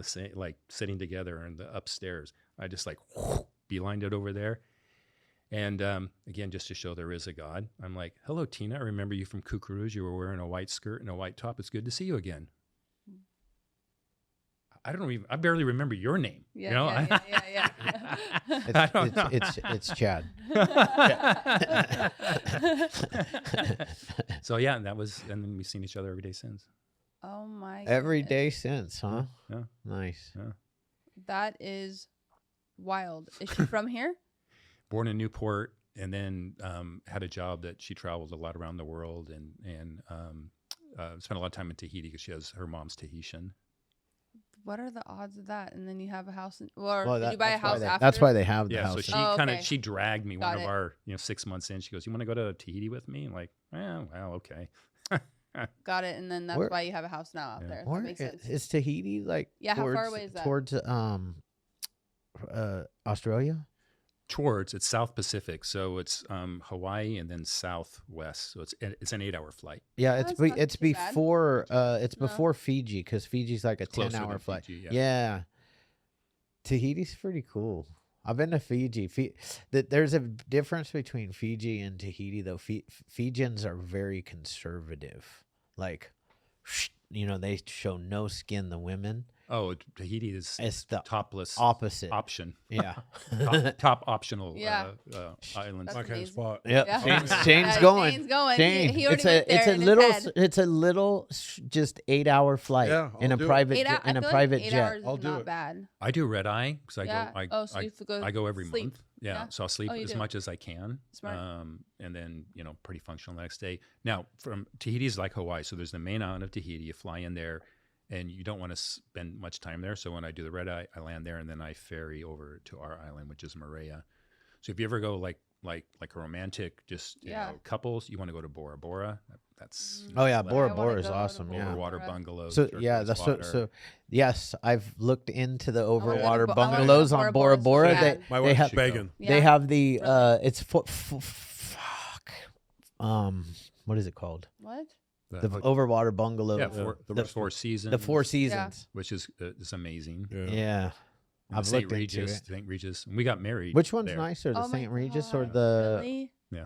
sitting together in the upstairs. I just beelined it over there. And again, just to show there is a God, I'm like, hello, Tina. I remember you from Kookaroos. You were wearing a white skirt and a white top. It's good to see you again. I barely remember your name. Yeah. It's Chad. So yeah, and then we've seen each other every day since. Oh my. Every goodness. day since, huh? Yeah. Nice. Yeah. That is wild. Is she from here? Born in Newport, and then had a job that she traveled a lot around the world, and spent a lot of time in Tahiti because her mom's Tahitian. What are the odds of that? And then you have a house, did you buy a that's house why after? That's why they have the Yeah, house. so she okay. she dragged me Got one it. of our 6 months in. She goes, "You want to go to Tahiti with me?" I'm like, well, okay. Got it. And then that's why you have a house now out there. That Where makes sense. is Tahiti Yeah, how far away is that? Towards Australia? It's South Pacific, so it's Hawaii and then southwest. So it's an 8-hour flight. Yeah, That's not it's too bad. before No. before Fiji, because Fiji's like a Closer 10-hour than flight. Fiji, Yeah. Tahiti's pretty cool. I've been to Fiji. There's a difference between Fiji and Tahiti, though. Fijians are very conservative. Like, they show no skin, the women. Oh, Tahiti is It's the topless opposite option. Yeah. Top optional Yeah. islands. That's My kind of amazing. spot. Yep. Yeah. Shane's going. Shane's going. Shane. He already it's went there it's a in his little head. it's a little just 8-hour flight Yeah, in I'll a do it. private 8 jet, I in a feel private like 8 jet. hours I'll is do not it. bad. I do red eye because Yeah. So you go I go every sleep. month. Yeah. Yeah. So I'll sleep Oh, you as do. much as I can. Smart. And then, pretty functional the next day. Now, from Tahiti is like Hawaii. So there's the main island of Tahiti. You fly in there and you don't want to spend much time there. So when I do the red eye, I land there and then I ferry over to our island, which is Moorea. So if you ever go like a romantic, just couples, you want to go to Bora Bora. That's Oh yeah, I Bora wanna Bora is go to awesome. Bora Yeah. overwater Bora. bungalows. So yeah, turquoise that's water. so. Yes, I've looked into the wanna go to overwater Bo- I wanna go to bungalows Bora on Bora Bora so Bora. bad. My They wife's have begging. they Yeah. have the Really? it's fuck what is it called? What? The overwater bungalow. yeah, the Four Seasons. the Four Seasons. which is amazing. Yeah. Yeah. And I've the St. looked into Regis, it. St. Regis. And we got married. Which one's there. nicer, the Oh my St. Regis or God. the? Really? Yeah.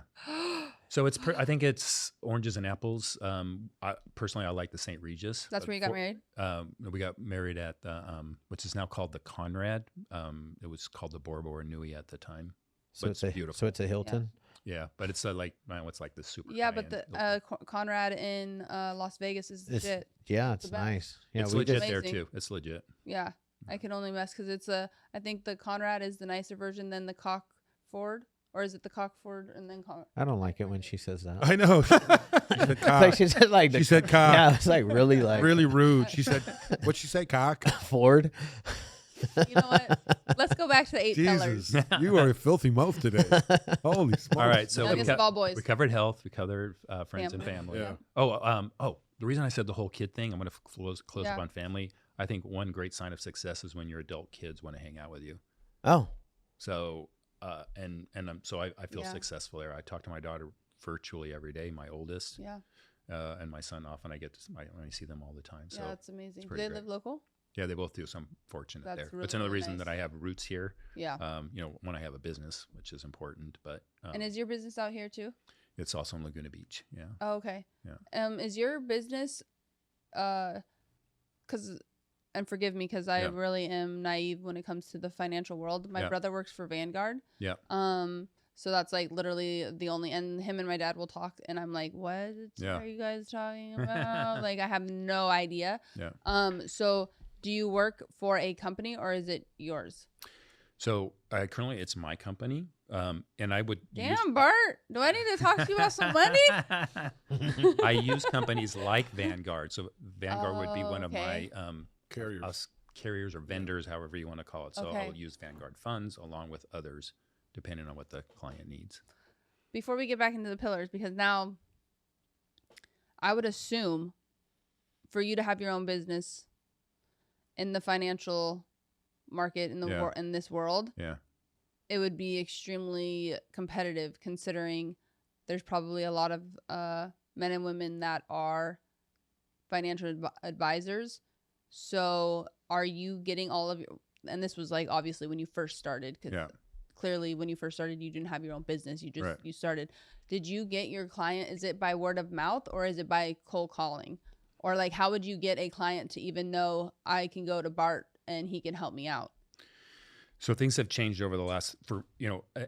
So it's I think it's oranges and apples. Personally, I like the St. Regis. That's where you got married? We got married at the which is now called the Conrad. It was called the Bora Bora Nui at the time. So But it's a beautiful. So it's a Hilton. Yeah, but it's what's like the super. Yeah, but high-end the Hilton. Conrad in Las Vegas is It's- legit. Yeah, it's the best. nice. Yeah, it's we legit just there Amazing. too. It's legit. Yeah, I can only mess because it's I think the Conrad is the nicer version than the Cockford, or is it the Cockford and then I don't like it when she says that. I know. She said It's cock. like she said like She said cock. Yeah, it's like really like Really rude. She said, what'd she say, cock? Ford. You know what? Let's go back to the 8 Jesus. pillars. You are a filthy mouth today. Holy smokes. All right, so Youngest of all boys. we covered health, we covered friends and Family. family. Yeah. The reason I said the whole kid thing, I'm going to close Yeah. up on family. I think one great sign of success is when your adult kids want to hang out with you. Oh, So, so I feel Yeah. successful there. I talk to my daughter virtually every day, my oldest, Yeah, and my son often. I see them all the time. So yeah, that's amazing. Do pretty they great. live local? yeah, they both do. So I'm fortunate That's there. really, It's another really reason nice. that I have roots here. Yeah. When I have a business, which is important, but And is your business out here too? it's also in Laguna Beach. Yeah. Oh, okay. Yeah. Is your business, because, and forgive me, because I Yeah. really am naive when it comes to the financial world. My Yeah. brother works for Vanguard. Yeah. So that's like literally the only, and him and my dad will talk, and I'm like, what Yeah. are you guys talking about? Like, I have no idea. Yeah. So do you work for a company or is it yours? So currently it's my company, and I would Damn, Bart, do I need to talk to you about some money? I use companies like Vanguard. So Vanguard would be one of okay. my Carriers. carriers or vendors, however you want to call it. So Okay. I'll use Vanguard funds along with others, depending on what the client needs. Before we get back into the pillars, because now I would assume for you to have your own business in the financial market in the Yeah. in this world, Yeah. it would be extremely competitive, considering there's probably a lot of men and women that are financial advisors. So are you getting all of your, and this was like obviously when you first started, because Yeah. clearly when you first started you didn't have your own business, you just Right. you started. Did you get your client, is it by word of mouth or is it by cold calling, or like how would you get a client to even know I can go to Bart and he can help me out? So things have changed over the last,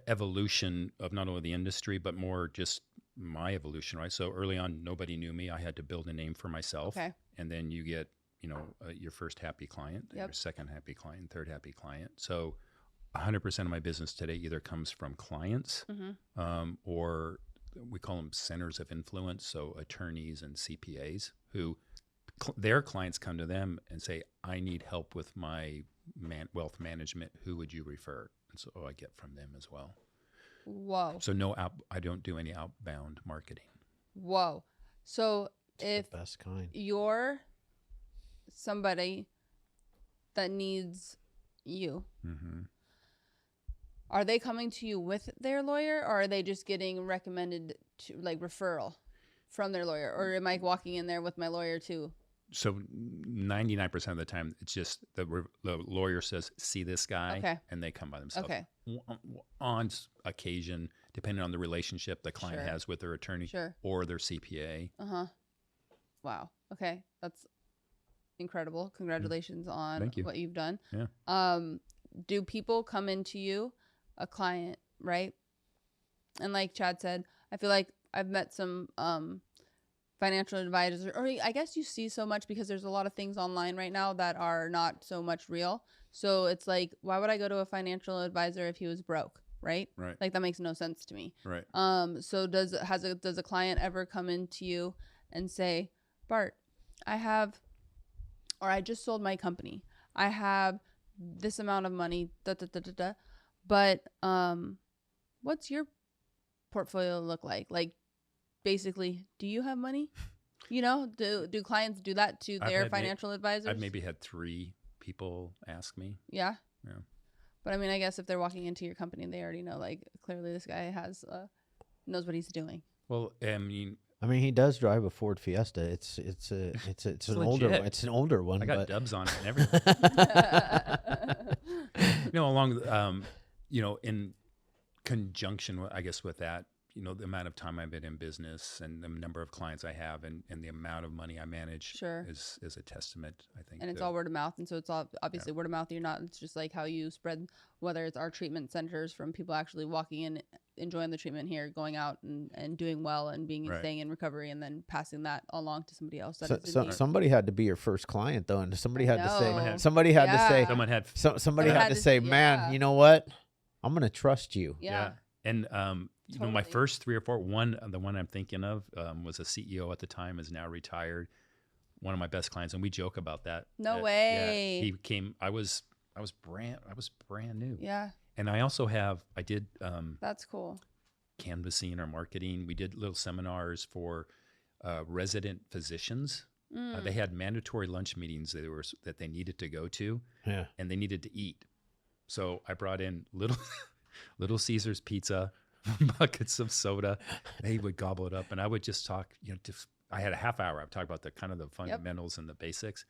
evolution of not only the industry, but more just my evolution, right? So early on, nobody knew me. I had to build a name for myself. Okay. And then you get, your first happy client, Yep. your second happy client, third happy client. So 100% of my business today either comes from clients or we call them centers of influence. So attorneys and CPAs who their clients come to them and say, I need help with my wealth management. Who would you refer? And so I get from them as well. Whoa. So I don't do any outbound marketing. Whoa. So if the best kind. you're somebody that needs you, Mm-hmm. are they coming to you with their lawyer, or are they just getting recommended to, like, referral from their lawyer? Or am I walking in there with my lawyer too? so 99% of the time, it's just the lawyer says, see this guy, and they come by themselves. Okay. On occasion, depending on the relationship the client Sure. has with their attorney Sure. or their CPA. Wow. Okay. That's incredible. Congratulations on Thank you. what you've done. Yeah. Do people come into you, a client, right? And like Chad said, I feel like I've met some financial advisors, or I guess you see so much because there's a lot of things online right now that are not so much real. So it's like, why would I go to a financial advisor if he was broke? Right. Right. Like that makes no sense to me. Right. So does a client ever come into you and say, Bart, I just sold my company. I have this amount of money, but what's your portfolio look like? Like, basically, do you have money? You know, do clients do that to their financial advisors? I've maybe had 3 people ask me. Yeah. Yeah. But I mean, I guess if they're walking into your company, they already know, like, clearly this guy knows what he's doing. Well, I mean, he does drive a Ford Fiesta. It's an older one. I got but dubs on it and everything. In conjunction, I guess, with that, the amount of time I've been in business and the number of clients I have and the amount of money I manage is a testament, I think. And it's all word of mouth. And so it's all obviously word of mouth. It's just like how you spread, whether it's our treatment centers from people actually walking in, enjoying the treatment here, going out and doing well and staying in recovery and then passing that along to somebody else. Somebody had to be your first client though. And somebody had to say, man, you know what? I'm going to trust you. Yeah. And, my first 3 or 4, the one I'm thinking of was a CEO at the time, is now retired. One of my best clients, and we joke about that. No way. Yeah, he came. I was brand new. Yeah. And I did. That's cool. Canvassing or marketing. We did little seminars for resident physicians. They had mandatory lunch meetings that they needed to go to. Yeah. And they needed to eat. So I brought in Little Caesars pizza, buckets of soda. They would gobble it up, and I would just talk. I had a half hour. I'd talk about the fundamentals and the basics.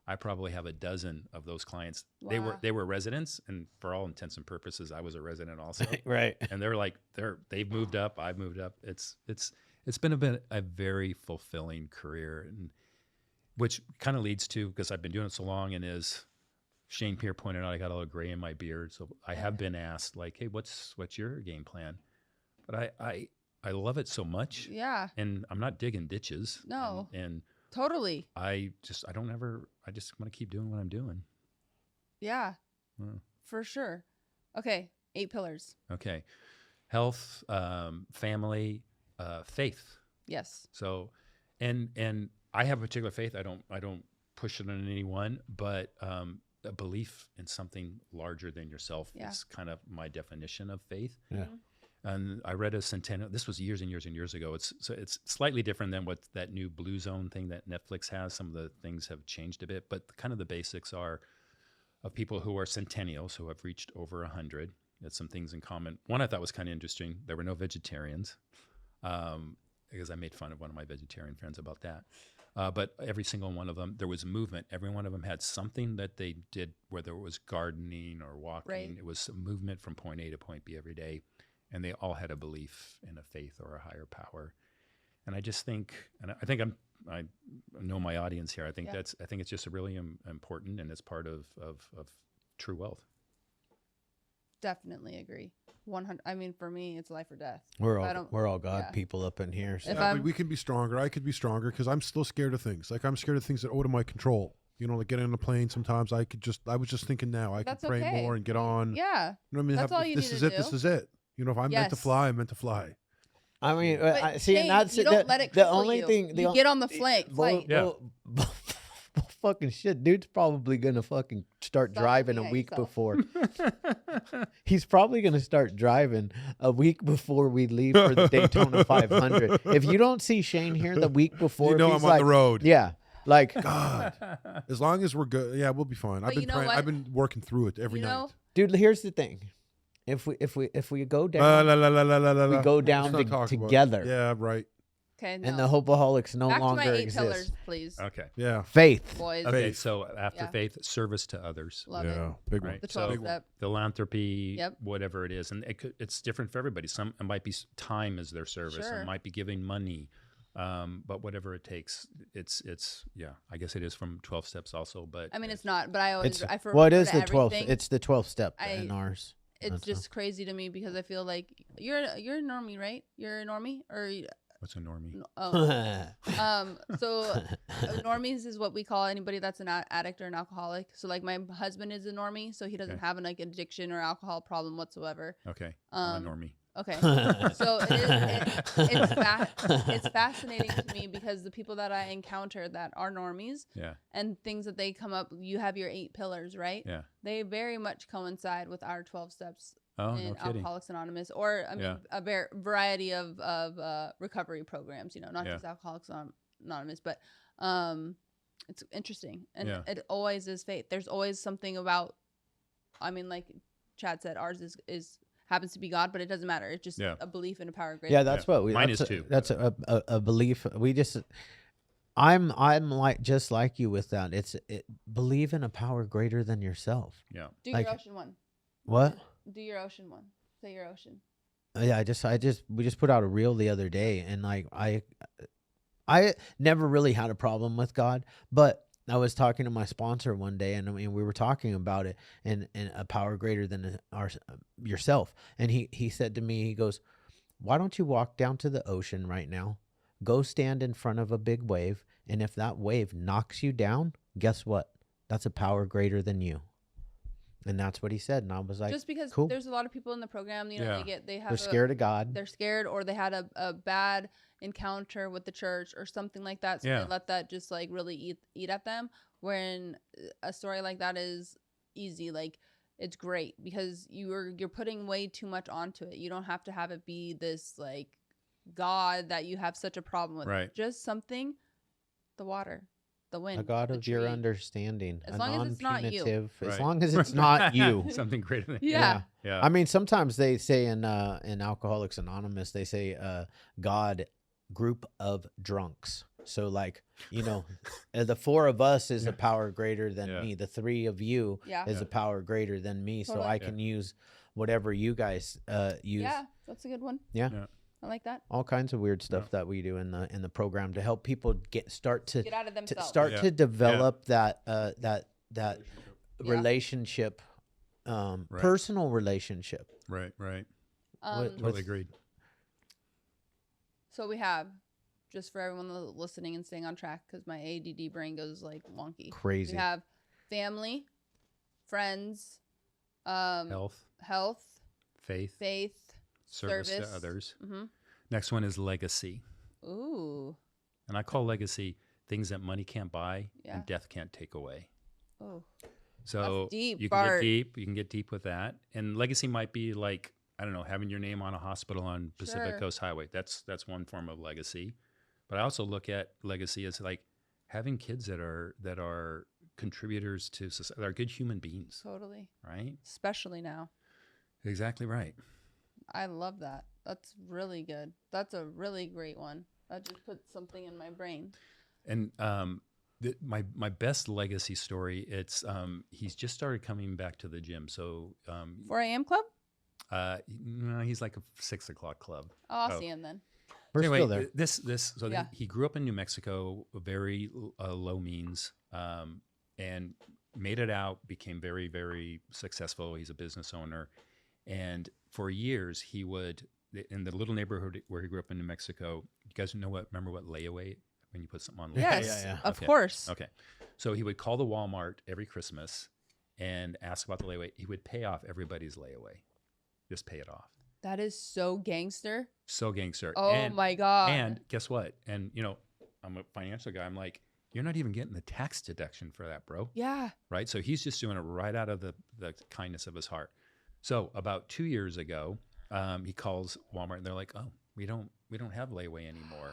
I probably have a dozen of those clients. Wow. They were residents, and for all intents and purposes, I was a resident also. Right. And they've moved up. I've moved up. It's been a very fulfilling career, and which kind of leads to, because I've been doing it so long, and as Shane Pierre pointed out, I got a little gray in my beard, so I have been asked, like, hey, what's your game plan? But I love it so much. Yeah. And I'm not digging ditches. No. And totally. I just want to keep doing what I'm doing. Yeah. For sure. Okay. 8 pillars. Okay. Health, family, faith. Yes. So, and I have a particular faith. I don't push it on anyone, but a belief in something larger than yourself is kind of my definition of faith. Yeah. And I read a centennial. This was years and years and years ago. It's slightly different than what that new Blue Zone thing that Netflix has. Some of the things have changed a bit, but kind of the basics are of people who are centennials who have reached over 100. It's some things in common. One I thought was kind of interesting. There were no vegetarians, because I made fun of one of my vegetarian friends about that. But every single one of them, there was movement. Every one of them had something that they did, whether it was gardening or walking. Right. It was a movement from point A to point B every day. And they all had a belief in a faith or a higher power. And I just think, and I think I know my audience here. I think it's just really important, and it's part of true wealth. Definitely agree. 100. I mean, for me, it's life or death. We're all God people up in here. So. Yeah, we can be stronger. I could be stronger because I'm still scared of things. Like, I'm scared of things that out of my control. Like getting on a plane. Sometimes I was just thinking now I could pray more and get on. Yeah. You know what I mean? That's all you need to do. This is it. If I'm meant to fly, I'm meant to fly. I mean, see, and that's you don't let it the only thing. You get on the flight. Fucking shit, dude's probably gonna fucking start driving a week before. He's probably gonna start driving a week before we leave for the Daytona 500. If you don't see Shane here the week before, I'm on the road. Yeah, like God. As long as we're good, yeah, we'll be fine. I've been praying. I've been working through it every night. Dude, here's the thing. If we go down, we go down together. Yeah, right. Okay. And the Hopeaholics no Back longer to my 8 exist. pillars, please. Okay. Yeah. Faith. Boys. Okay. Faith. So after Yeah. faith, service to others. Love it. Big one. Right. The So 12 step. philanthropy, Yep. whatever it is, and it's different for everybody. Some it might be time as their service, Sure. it might be giving money, but whatever it takes, it's yeah. I guess it is from 12 steps also, but I mean, it's not, but I always It's, I well, it refer is to the 12th. everything. It's the 12th step I- in ours. It's That's just crazy to me because I feel like you're a normie, right? You're a normie or what's a normie? oh. So normies is what we call anybody that's an addict or an alcoholic. So like my husband is a normie, so he doesn't Okay. have an like addiction or alcohol problem whatsoever. Okay, I'm a normie. Okay. So it's fascinating to me because the people that I encounter that are normies Yeah, and things that they come up, you have your 8 pillars, right? yeah. They very much coincide with our 12 steps Oh, in no kidding. Alcoholics Anonymous, or I mean, Yeah. a variety of recovery programs. You know, not Yeah. just Alcoholics Anonymous, but it's interesting, and Yeah. it always is faith. There's always something about. I mean, like Chad said, ours is happens to be God, but it doesn't matter. It's just Yeah. a belief in a power greater. Yeah, that's what we. Mine that's is a- too. That's a belief. We just. I'm like just like you with that. Believe in a power greater than yourself. Yeah, Do like- your ocean one. What? Do your ocean one. Say your ocean. Yeah, we just put out a reel the other day, and like I never really had a problem with God, but I was talking to my sponsor one day, and I mean we were talking about it, and a power greater than yourself, and he said to me, he goes, "Why don't you walk down to the ocean right now, go stand in front of a big wave, and if that wave knocks you down, guess what? That's a power greater than you." And that's what he said, and I was like, Just because cool. there's a lot of people in the program, you know, Yeah. they have They're scared of God. they're scared, or they had a bad encounter with the church or something like that, so Yeah. they let that just like really eat at them. When a story like that is easy, like it's great because you're putting way too much onto it. You don't have to have it be this like God that you have such a problem with. Right. Just something, the water, the wind, A God the of your tree. understanding. As a long as it's not you. non-punitive. As Right. long as it's not you. something greater than Yeah. yeah. I mean, sometimes they say in Alcoholics Anonymous, they say God group of drunks. So like, you know, the 4 of us is a power greater than Yeah. me. The 3 of you Yeah. is a power greater than me. So Totally. I can use whatever you guys use. Yeah, that's a good one. Yeah. Yeah. I like that. All kinds of weird stuff that we do in the program to help people start to Get out of themselves. start Yeah. to develop that Relationship. relationship, personal relationship. Right. With- Totally agreed. So we have, just for everyone listening and staying on track, because my ADD brain goes like wonky. Crazy. We have family, friends, Health, faith, faith, service service. to others. Mm-hmm. Next one is legacy. Ooh. And I call legacy things that money can't buy Yeah. and death can't take away. Oh. So That's deep, you can Bart. get deep. You can get deep with that. And legacy might be like, I don't know, having your name on a hospital on Pacific Sure. Coast Highway. That's one form of legacy. But I also look at legacy as like having kids that are contributors to society, that are good human beings, Totally. right? Especially now. Exactly right. I love that. That's really good. That's a really great one. That just put something in my brain. And my best legacy story, it's he's just started coming back to the gym. So 4 a.m. club? no, he's like a 6 o'clock club. Oh, I'll Oh. see him then. We're Anyway, still there. So Yeah. he grew up in New Mexico, very low means, and made it out, became very, very successful. He's a business owner. And for years, he would, in the little neighborhood where he grew up in New Mexico, you guys remember what layaway, when you put something on layaway? Yes, yeah. of Okay. course. Okay. So he would call the Walmart every Christmas and ask about the layaway. He would pay off everybody's layaway. Just pay it off. That is so gangster. So gangster. Oh And- my God. And guess what? And, you know, I'm a financial guy. I'm like, you're not even getting the tax deduction for that, bro. Yeah. Right? So he's just doing it right out of the kindness of his heart. So about 2 years ago, he calls Walmart and they're like, oh, we don't have layaway anymore.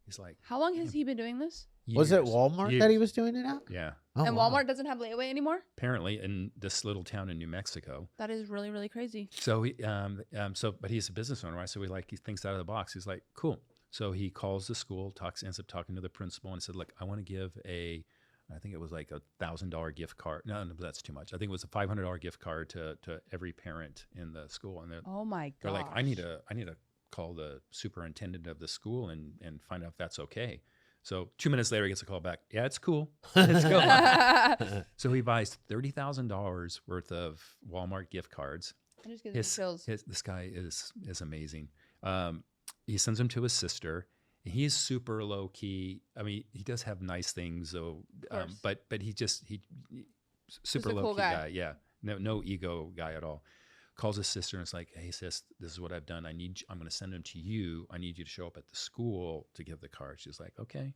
He's like, How long has he been doing this? Was it years. Walmart that he Years. was doing it at? Yeah. Oh, And wow. Walmart doesn't have layaway anymore? Apparently in this little town in New Mexico. That is really, really crazy. So he, but he's a business owner, right? So he thinks out of the box. He's like, cool. So he calls the school, ends up talking to the principal, and said, "Look, I want to give I think it was like $1,000 gift card. No, that's too much. I think it was a $500 gift card to every parent in the school." And Oh my they're gosh. like, "I need to call the superintendent of the school and find out if that's okay." So 2 minutes later, he gets a call back. "Yeah, it's cool. It's cool." So he buys $30,000 worth of Walmart gift cards. I just get chills. This guy is amazing. He sends them to his sister. He's super low key. I mean, he does have nice things, though. But he super a low cool key guy. guy. Yeah, no ego guy at all. Calls his sister and it's like, "Hey sis, this is what I've done. I'm going to send them to you. I need you to show up at the school to give the card." She's like, "Okay."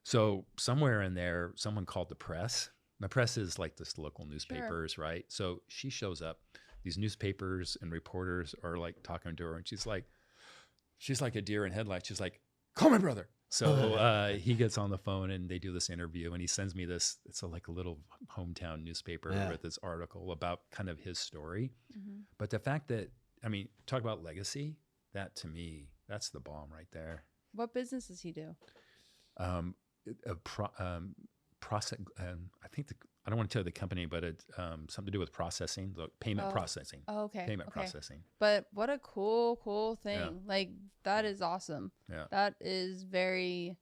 So somewhere in there, someone called the press. The press is like this local newspapers, right? So she shows up. These newspapers and reporters are like talking to her, and she's like a deer in headlights. She's like, "Call my brother." So he gets on the phone and they do this interview, and he sends me this. It's like a little hometown newspaper with this article about kind of his story. Mm-hmm. But the fact that, I mean, talk about legacy. That to me, that's the bomb right there. What business does he do? Process. I think I don't want to tell you the company, but it's something to do with processing, the payment processing. Oh, okay. Payment processing. But what a cool thing. Yeah. Like, that is awesome. Yeah. That is very...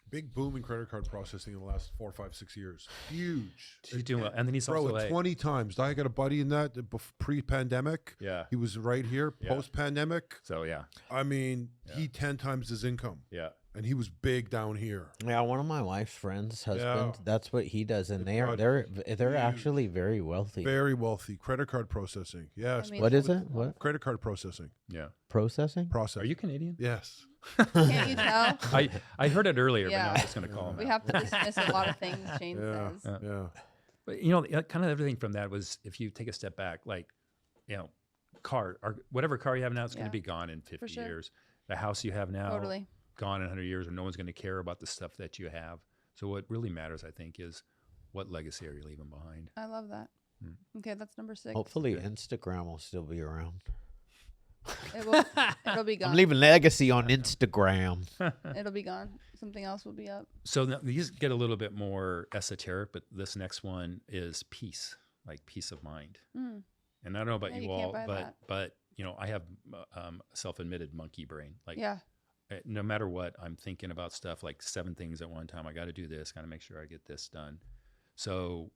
Big boom in credit card processing in the last 4, 5, 6 years. Huge. He's doing well. And then he's also 20 times. I got a buddy in that pre-pandemic. Yeah. He was right here post-pandemic. So, yeah. I mean, he 10 times his income. Yeah. And he was big down here. Yeah, one of my wife's friends' husband, that's what he does, and they're actually very wealthy. Very wealthy. Credit card processing. Yes. I mean, What is it? What? Credit card processing. Yeah. Processing? Are you Canadian? Yes. Can't you tell? I heard it earlier, Yeah. but now I'm just going to call him We out. have to dismiss a lot of things Shane says. Yeah. But, you know, kind of everything from that was, if you take a step back, like, you know, car, or whatever car you have now, it's going to be gone in 50 years. The house you have now, Totally. gone in 100 years, or no one's going to care about the stuff that you have. So what really matters, I think, is what legacy are you leaving behind? I love that. Okay, that's number 6. Hopefully Instagram will still be around. It'll be gone. I'm leaving legacy on Instagram. It'll be gone. Something else will be up. So these get a little bit more esoteric, but this next one is peace, like peace of mind. And I don't know about you all, but you know, I have self-admitted monkey brain. Like, no matter what, I'm thinking about stuff like 7 things at one time. I got to do this, got to make sure I get this done. So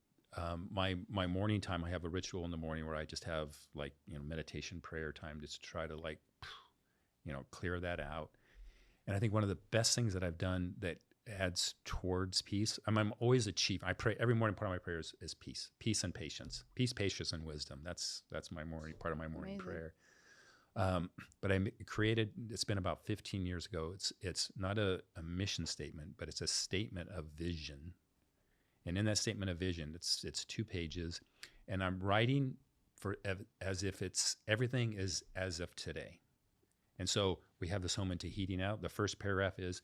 my morning time, I have a ritual in the morning where I just have, like, you know, meditation, prayer time, just to try to, like, you know, clear that out. And I think one of the best things that I've done that adds towards peace, I'm always achieving. I pray every morning. Part of my prayer is peace and patience, peace, patience, and wisdom. That's my morning, part of my morning prayer. But I created, it's been about 15 years ago. It's not a mission statement, but it's a statement of vision. And in that statement of vision, it's 2 pages, and I'm writing as if everything is as of today. And so we have this home into heating out. The first paragraph is,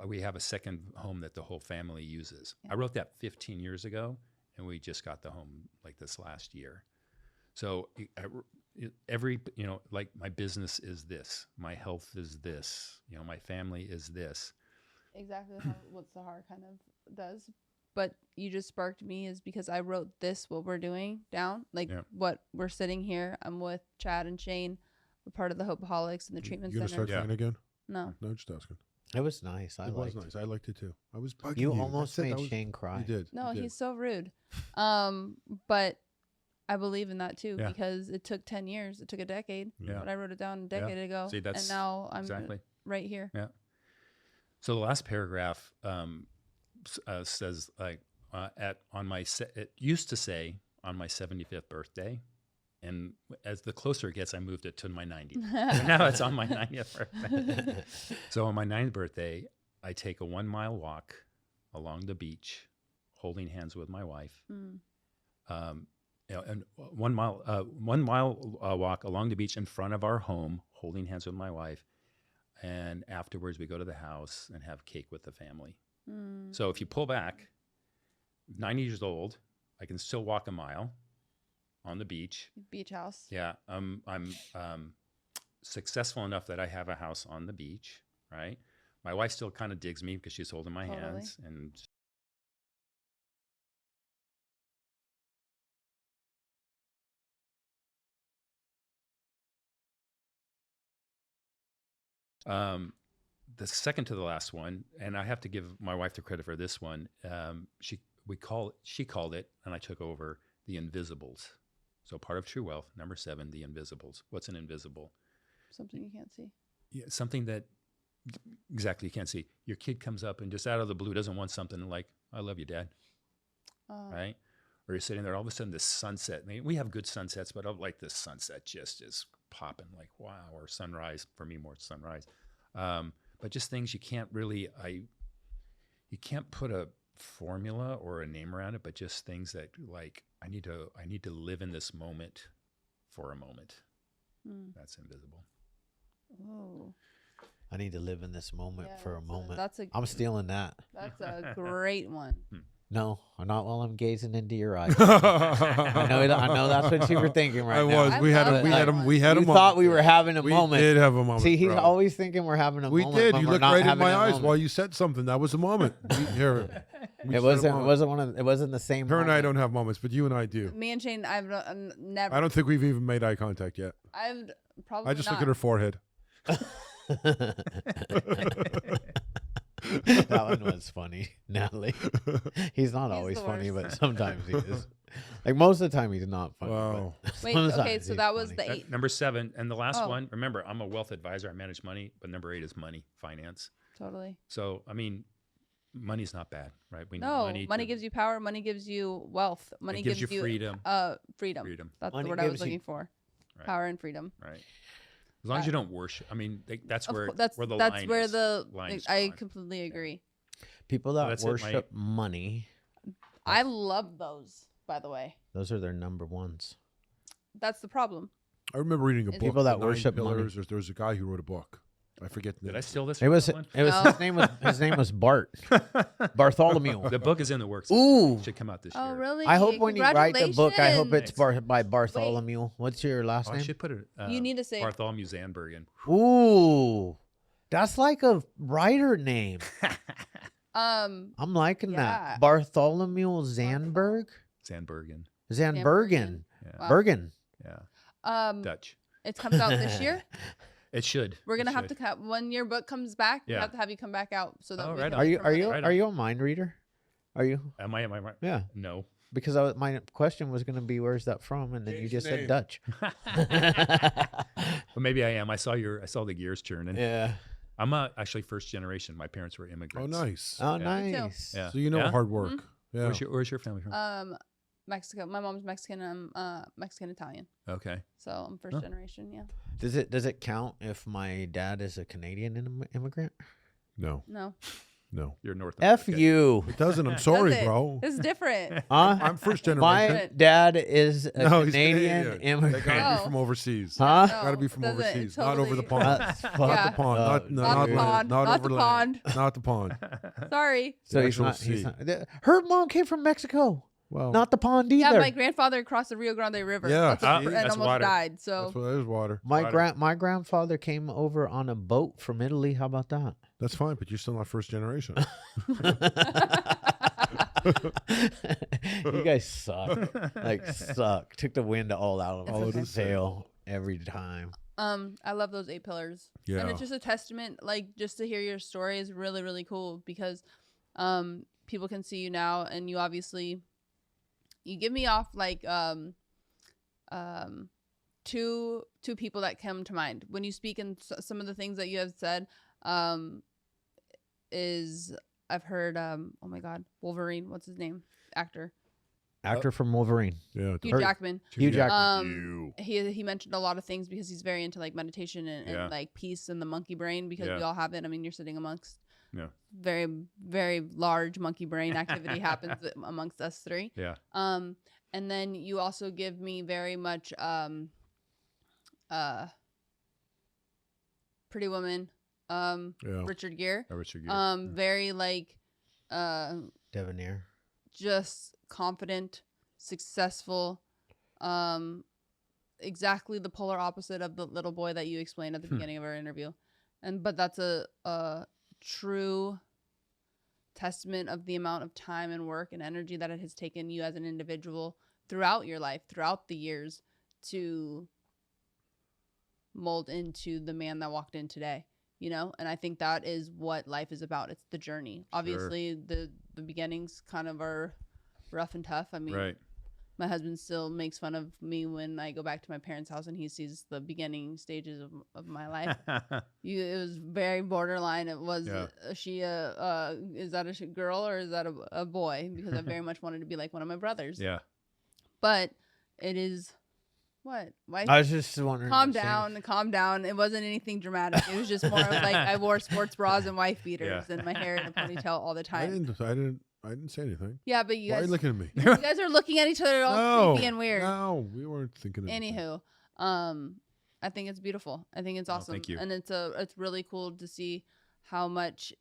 we have a second home that the whole family uses. I wrote that 15 years ago, and we just got the home like this last year. So every, you know, like, my business is this, my health is this, you know, my family is this. Exactly what Sahar kind of does. But you just sparked me, is because I wrote what we're doing down, like what we're sitting here. I'm with Chad and Shane. We're part of the Hopeaholics and the treatment center. You gonna start singing again? No, just asking. It was nice. It was nice. I liked it too. I was bugging you. Almost made Shane cry. You did. No, you did. he's so rude. But I believe in that too, because it took 10 years. It took a decade. Yeah. But I wrote it down a decade ago. See, and now I'm right here. Yeah. So the last paragraph says, like, it used to say on my 75th birthday, and as the closer it gets, I moved it to my 90th. And now it's on my 90th birthday. So on my 9th birthday, I take a 1 mile walk along the beach, holding hands with my wife. You know, and 1 mile walk along the beach in front of our home, holding hands with my wife. And afterwards, we go to the house and have cake with the family. So if you pull back, 90 years old, I can still walk a mile on the beach. Beach house. Yeah. I'm successful enough that I have a house on the beach, right? My wife still kind of digs me because she's holding my hands, and the second to the last one, and I have to give my wife the credit for this one. She called it, and I took over, the invisibles. So part of true wealth, number 7, the invisibles. What's an invisible? Something you can't see. Yeah, something that exactly you can't see. Your kid comes up and just out of the blue doesn't want something like, "I love you, Dad," right? Or you're sitting there, all of a sudden this sunset. I mean, we have good sunsets, but I like this sunset just is popping, like wow. Or sunrise, for me more sunrise. But just things you can't really, you can't put a formula or a name around it, but just things that like I need to live in this moment for a moment. That's invisible. Oh, I need to live in this moment for a moment. I'm stealing that. That's a great one. No, not while I'm gazing into your eyes. I know that's what you were thinking right now. We had a You moment. thought we were having a moment. We did have a moment. See, he's bro. always thinking we're having a We moment. did. when You we're looked not right in having my a eyes moment. while you said something. That was a moment. It wasn't the same. Her and I moment. don't have moments, but you and I do. Me and Shane, I've never. I don't think we've even made eye contact yet. I've probably. I just not. look at her forehead. That one was funny, Natalie. He's not always the funny, worst. but sometimes he is. Like most of the time, he's not funny. Wow. Wait, sometimes okay, so he's that was funny. the 8. Number 7, and the last Oh. one. Remember, I'm a wealth advisor. I manage money, but number 8 is money, finance. Totally. So I mean, money's not bad, right? We need No, money. money gives you power. Money gives you wealth. Money gives you freedom. Freedom. Freedom. That's Money the word I was gives you- looking for. Right. Power and freedom. Right. As long as you don't worship. I mean, that's Of where course, that's where the that's line where is. the line is I drawn. completely agree. People that that's it, worship money, I love those, by the way. those are their number ones. That's the problem. I remember reading a book. People that The 9 worship money. Pillars. There was a guy who wrote a book. I forget the Did name. I steal this? It from was someone? No. his name was Bart Bartholomew. The book is in the works. Ooh. It should come out this Oh, year. really? I hope when you write the book, I hope it's Congratulations. by Bartholomew. What's your last Oh, I name? should put it. You need to say- Bartholomew Zandbergen. Ooh, that's like a writer name. I'm liking Yeah. that. Bartholomew Zandberg? Zandbergen. Zandbergen. Yeah. Wow. Bergen. Yeah. Dutch. It comes out this year. It should. We're gonna It have should. to when your book comes back. We Yeah. have to have you come back out so that Oh, we right can on. promote it. Are you a mind reader? Are you? Am I right? Yeah. No. Because my question was going to be, where's that from? And then you Change just the said name. Dutch. But maybe I am. I saw the gears turning. Yeah. I'm actually first generation. My parents were Oh, immigrants. nice. Oh, Me too. nice. Yeah. So you know Yeah? hard work. Yeah. Where's your family from? Mexico. My mom's Mexican. I'm Mexican Italian. Okay. So I'm first generation. Yeah. Does it count if my dad is a Canadian immigrant? No. No. No. You're North F American. you. It doesn't. I'm sorry, Does it? bro. It's different. Huh? I'm first generation. My dad is a No, he's Canadian Canadian. They immigrant. gotta be Oh. from overseas. Huh? No, Gotta be from doesn't. overseas, Totally. not over the pond. That's Not Yeah. the pond. Not Not the land. pond. Not Not over the land. pond. Not the pond. Sorry. So The he's actual not, sea. her mom came from Mexico, Well, not the pond Yeah, either. my grandfather crossed the Rio Grande River. Yeah, That's see? and That's almost water. died. that's So what that is. Water. my grandfather came over on a boat from Italy. How about that? That's fine, but you're still not first generation. You guys suck. Like suck. Took the wind all out of All my it is. sail every time. I love those 8 pillars. Yeah. And it's just a testament, like just to hear your story is really, really cool because people can see you now and you obviously you give me off like two people that come to mind when you speak, and some of the things that you have said is I've heard oh my god, Wolverine, what's his name, actor Actor from Wolverine. Yeah. Hugh Her- Jackman. Hugh Jackman. He mentioned a lot of things because he's very into like meditation and Yeah. like peace and the monkey brain because Yeah. we all have it. I mean, you're sitting amongst Yeah. very, very large monkey brain activity happens amongst us 3. Yeah. And then you also give me very much Pretty Woman, Yeah. Richard Gere. Richard Gere. Very like Debonair. just confident, successful, exactly the polar opposite of the little boy that you explained at the beginning of our interview. But that's a true testament of the amount of time and work and energy that it has taken you as an individual throughout your life, throughout the years, to mold into the man that walked in today, and I think that is what life is about. It's the journey. Obviously the beginnings kind of are rough and tough. I mean, right. My husband still makes fun of me when I go back to my parents' house and he sees the beginning stages of my life. It was very borderline. It was, is that a girl or is that a boy? Because I very much wanted to be like one of my brothers. Yeah. But it is, what? Why? I was just wondering. Calm down. It wasn't anything dramatic. It was just more of like I wore sports bras and wife beaters and my hair in a ponytail all the time. I didn't say anything. Yeah, but you Why guys. are you looking at me? You guys are looking at each other all creepy and weird. No, we weren't thinking of anything. Anywho, I think it's beautiful. I think it's awesome. Thank you. And it's really cool to see how much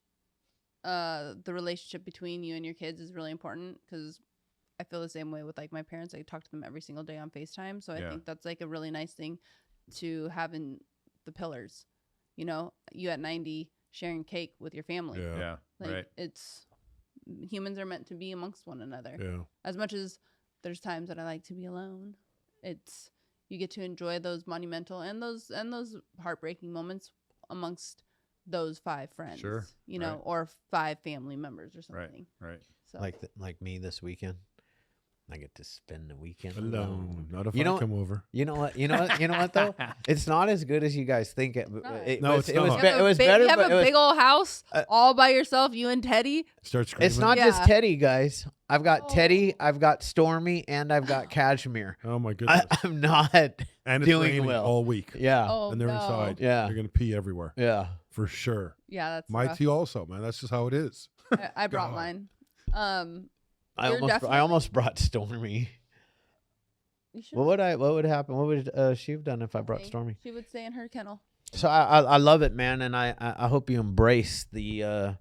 the relationship between you and your kids is really important, because I feel the same way with like my parents. I talk to them every single day on FaceTime. So I think that's like a really nice thing to have in the pillars. You at 90 sharing cake with your family. Yeah. Like, right. it's humans are meant to be amongst one another. Yeah. As much as there's times that I like to be alone, you get to enjoy those monumental and those heartbreaking moments amongst those 5 friends. Sure. Right. Or 5 family members or something. Right. So Like me this weekend. I get to spend the weekend Alone. Not if You I know- come over. You know what though? It's not as good as you guys think it. No. It No, was, it's it was not. be- it was better. You have but a it was- big old house Uh, all by yourself, you and Teddy. Start screaming. It's not Yeah. just Teddy, guys. I've got Oh. Teddy, I've got Stormy, and I've got Cashmere. Oh my goodness. I'm not and it's doing raining well. all week. Yeah. Oh, And they're no. inside. Yeah. They're gonna pee everywhere. Yeah. For sure. Yeah, that's My rough. tea also, man. That's just how it is. I brought God. mine. I You're almost brought Stormy. You should What would happen? What would she have done if I brought think Stormy? She would stay in her kennel. So I love it, man, and I hope you embrace the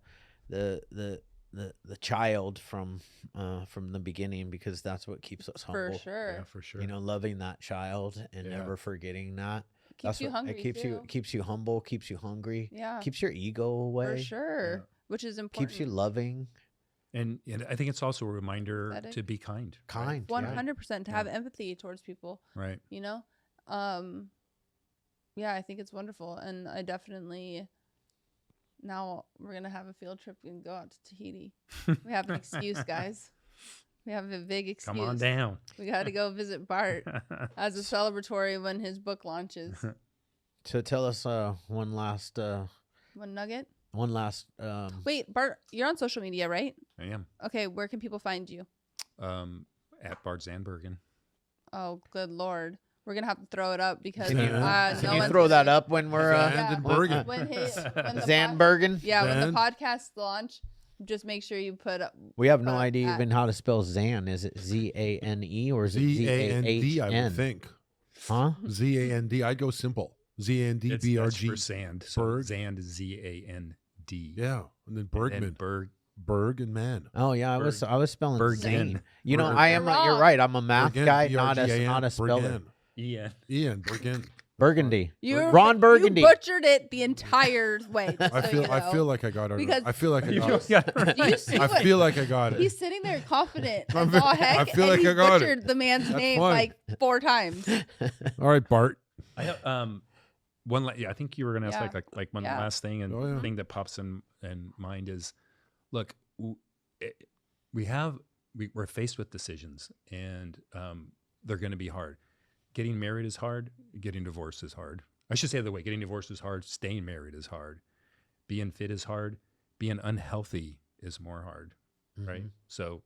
child from the beginning, because that's what keeps us humble. For sure. Yeah, for sure. Loving that child and Yeah. never forgetting that. Keeps That's you what- hungry It keeps too. keeps you humble, keeps you hungry, Yeah. keeps your ego away, For sure. Which is important. keeps you loving, And I think it's also a reminder Empathetic. to be kind. kind. 100% to have empathy towards people, Right. Yeah, I think it's wonderful. And I definitely, now we're going to have a field trip and go out to Tahiti. We have an excuse, guys. We have a big excuse. Come on down. We got to go visit Bart as a celebratory when his book launches. So tell us one last One nugget. Wait, Bart, you're on social media, right? I am. Okay, where can people find you? At Bart Zandbergen. Oh, good Lord. We're going to have to throw it up because Can you, no can you one's throw that gonna- up when we're Zandbergen. When the Zandbergen? when the Zand. podcast launch, just make sure you put up. We have no at- idea even how to spell Zan. Is it Zane or is it Z-A-N-D, I would Zahn? think. Huh? Z-A-N-D. I'd go simple. Z-A-N-D-B-R-G. for sand. So Berg. Zand, Z-A-N-D. Yeah. And then And Bergman. Berg. Berg and man. Oh yeah, I was spelling Bergen. Zane. You know, Bergen. I am. You're You're wrong. right. I'm a math Bergen, guy, B-R-G-A-N, not a speller. Bergen. Ian. Ian Bergen. Burgundy. You Ron Burgundy. You butchered it the entire way. just I so feel you I know. feel like I got it. Because- I feel like I You got it. got it Do you right. see I what feel like I got it. he's sitting there confident I'm as very- all heck, I feel and like he's I got it. butchered the man's That's name fine. like 4 times. All right, Bart. I have, I think you were going to ask Yeah. like one Yeah. last thing, and Oh, yeah. thing that pops in mind is, look, we're faced with decisions, and they're going to be hard. Getting married is hard. Getting divorced is hard. I should say it the way. Getting divorced is hard. Staying married is hard. Being fit is hard. Being unhealthy is more hard, right? Mhm. So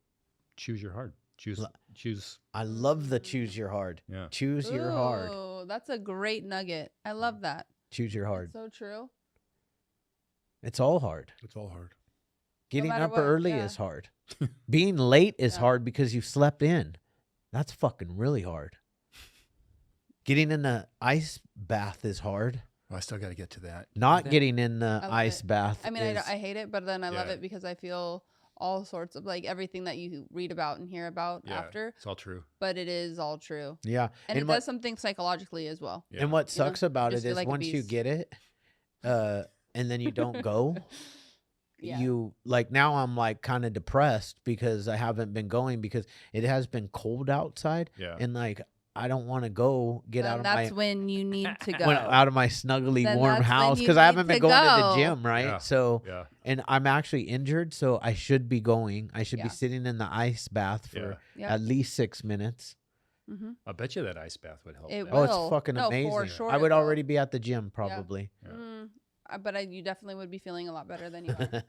choose your hard. Choose. I love the choose your hard. Yeah. Choose your hard. Oh, that's a great nugget. I love that. Choose your hard. So true. It's all hard. It's all hard. Getting matter up what, early yeah. is hard. Being late is Yeah. hard because you slept in. That's fucking really hard. Getting in the ice bath is hard. Well, I still got to get to that. Not Then- getting in the I love ice it. bath. I mean, is, I hate it, but then I love Yeah. it because I feel all sorts of like everything that you read about and hear about after. It's all true. But it is all true. Yeah. And it does something psychologically as well. Yeah. And what sucks about just it feel is like a once you beast. get it, and then you don't go, Yeah. you like now I'm like kind of depressed because I haven't been going because it has been cold outside. Yeah. And like I don't want to go get out of that's my when you need to go. out of my snuggly Then warm that's when house you because I need haven't been to going to the go. gym, right? Yeah. So Yeah. and I'm actually injured, so I should be going. I should Yeah. be sitting in the ice bath for Yep. at least 6 minutes. Mhm. I bet you that ice bath would help. It that. Oh, it's will. fucking No, for amazing. sure I it would will. already be at the gym probably. But you definitely would be feeling a lot better than you are.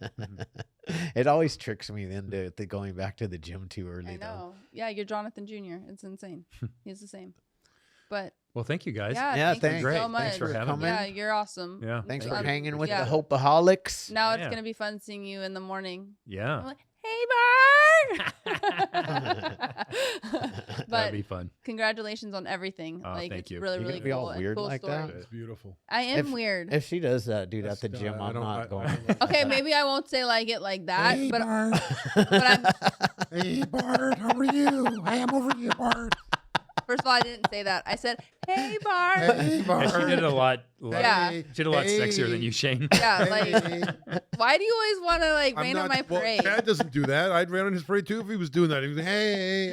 It always tricks me into going back to the gym too early I though. know. Yeah, you're Jonathan Jr. It's insane. He's the same. But Well, thank you guys. yeah, thanks. thank you so Great. much. Thanks for having me. Yeah, you're awesome. Yeah. Thanks Thank for you. hanging with Yeah. the Hopeaholics. Now it's Yeah. gonna be fun seeing you in the morning. I'm Yeah. like, hey, Bart. That'd But be fun. congratulations on everything. Oh, Like thank it's you. really, You're really gonna be all cool. and weird cool like story. that? It's beautiful. I am weird. If she does that, dude, at the That's- gym, I I'm don't- not I going. don't- Okay, maybe I won't say like it like that, Hey, but Bart. but I'm Hey, Bart, how are you? Hey, I'm over here, Bart. first of all I didn't say that. I said, hey, Bart. Hey, Bart. Yeah, she did a lot. Yeah. She did a lot sexier than you, Shane. Yeah, like Hey. why do you always want to like rain on my parade? Well, Chad doesn't do that. I'd ran on his parade too if he was doing that. He was hey,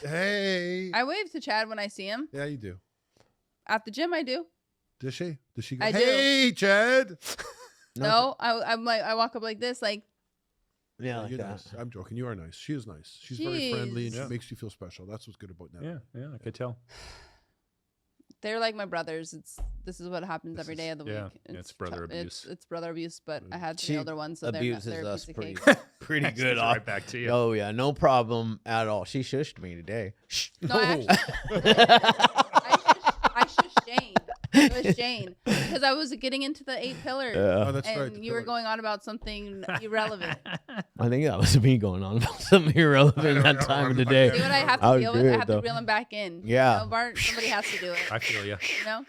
hey. I wave to Chad when I see him Yeah, you do. at the gym. I do. Does she? Does she go, I do. hey, Chad? No, I'm like I walk up like this, like Yeah, like You're that. nice. I'm joking. You are nice. She is nice. She's very friendly and Jeez. she makes you feel special. That's what's good about that. Yeah, I could tell. they're like my brothers. This is what happens every day of the yeah, week. it's brother abuse. It's brother abuse, but I had She the older ones, so abuses they're a us piece of pretty, cake. pretty Sends good. it Off. right back to you. Oh yeah, no problem at all. She shushed me today. Shh. No, I shushed Shane. It was Shane because I was getting into the 8 pillars, Oh, that's right. and you were going on about something irrelevant. I think that was me going on about something irrelevant that time of the day. See what I have I to was deal with? I good, have though. to reel him back in. Yeah. You know, Bart, somebody has to do it. I feel you. You know.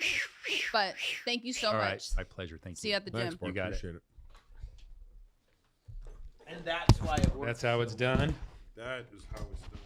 But thank you so All much. right, my pleasure. Thank See you. you at the Thanks, gym. Bart. You got it. Appreciate it. And that's why it works. That's how it's done. That is how it's done.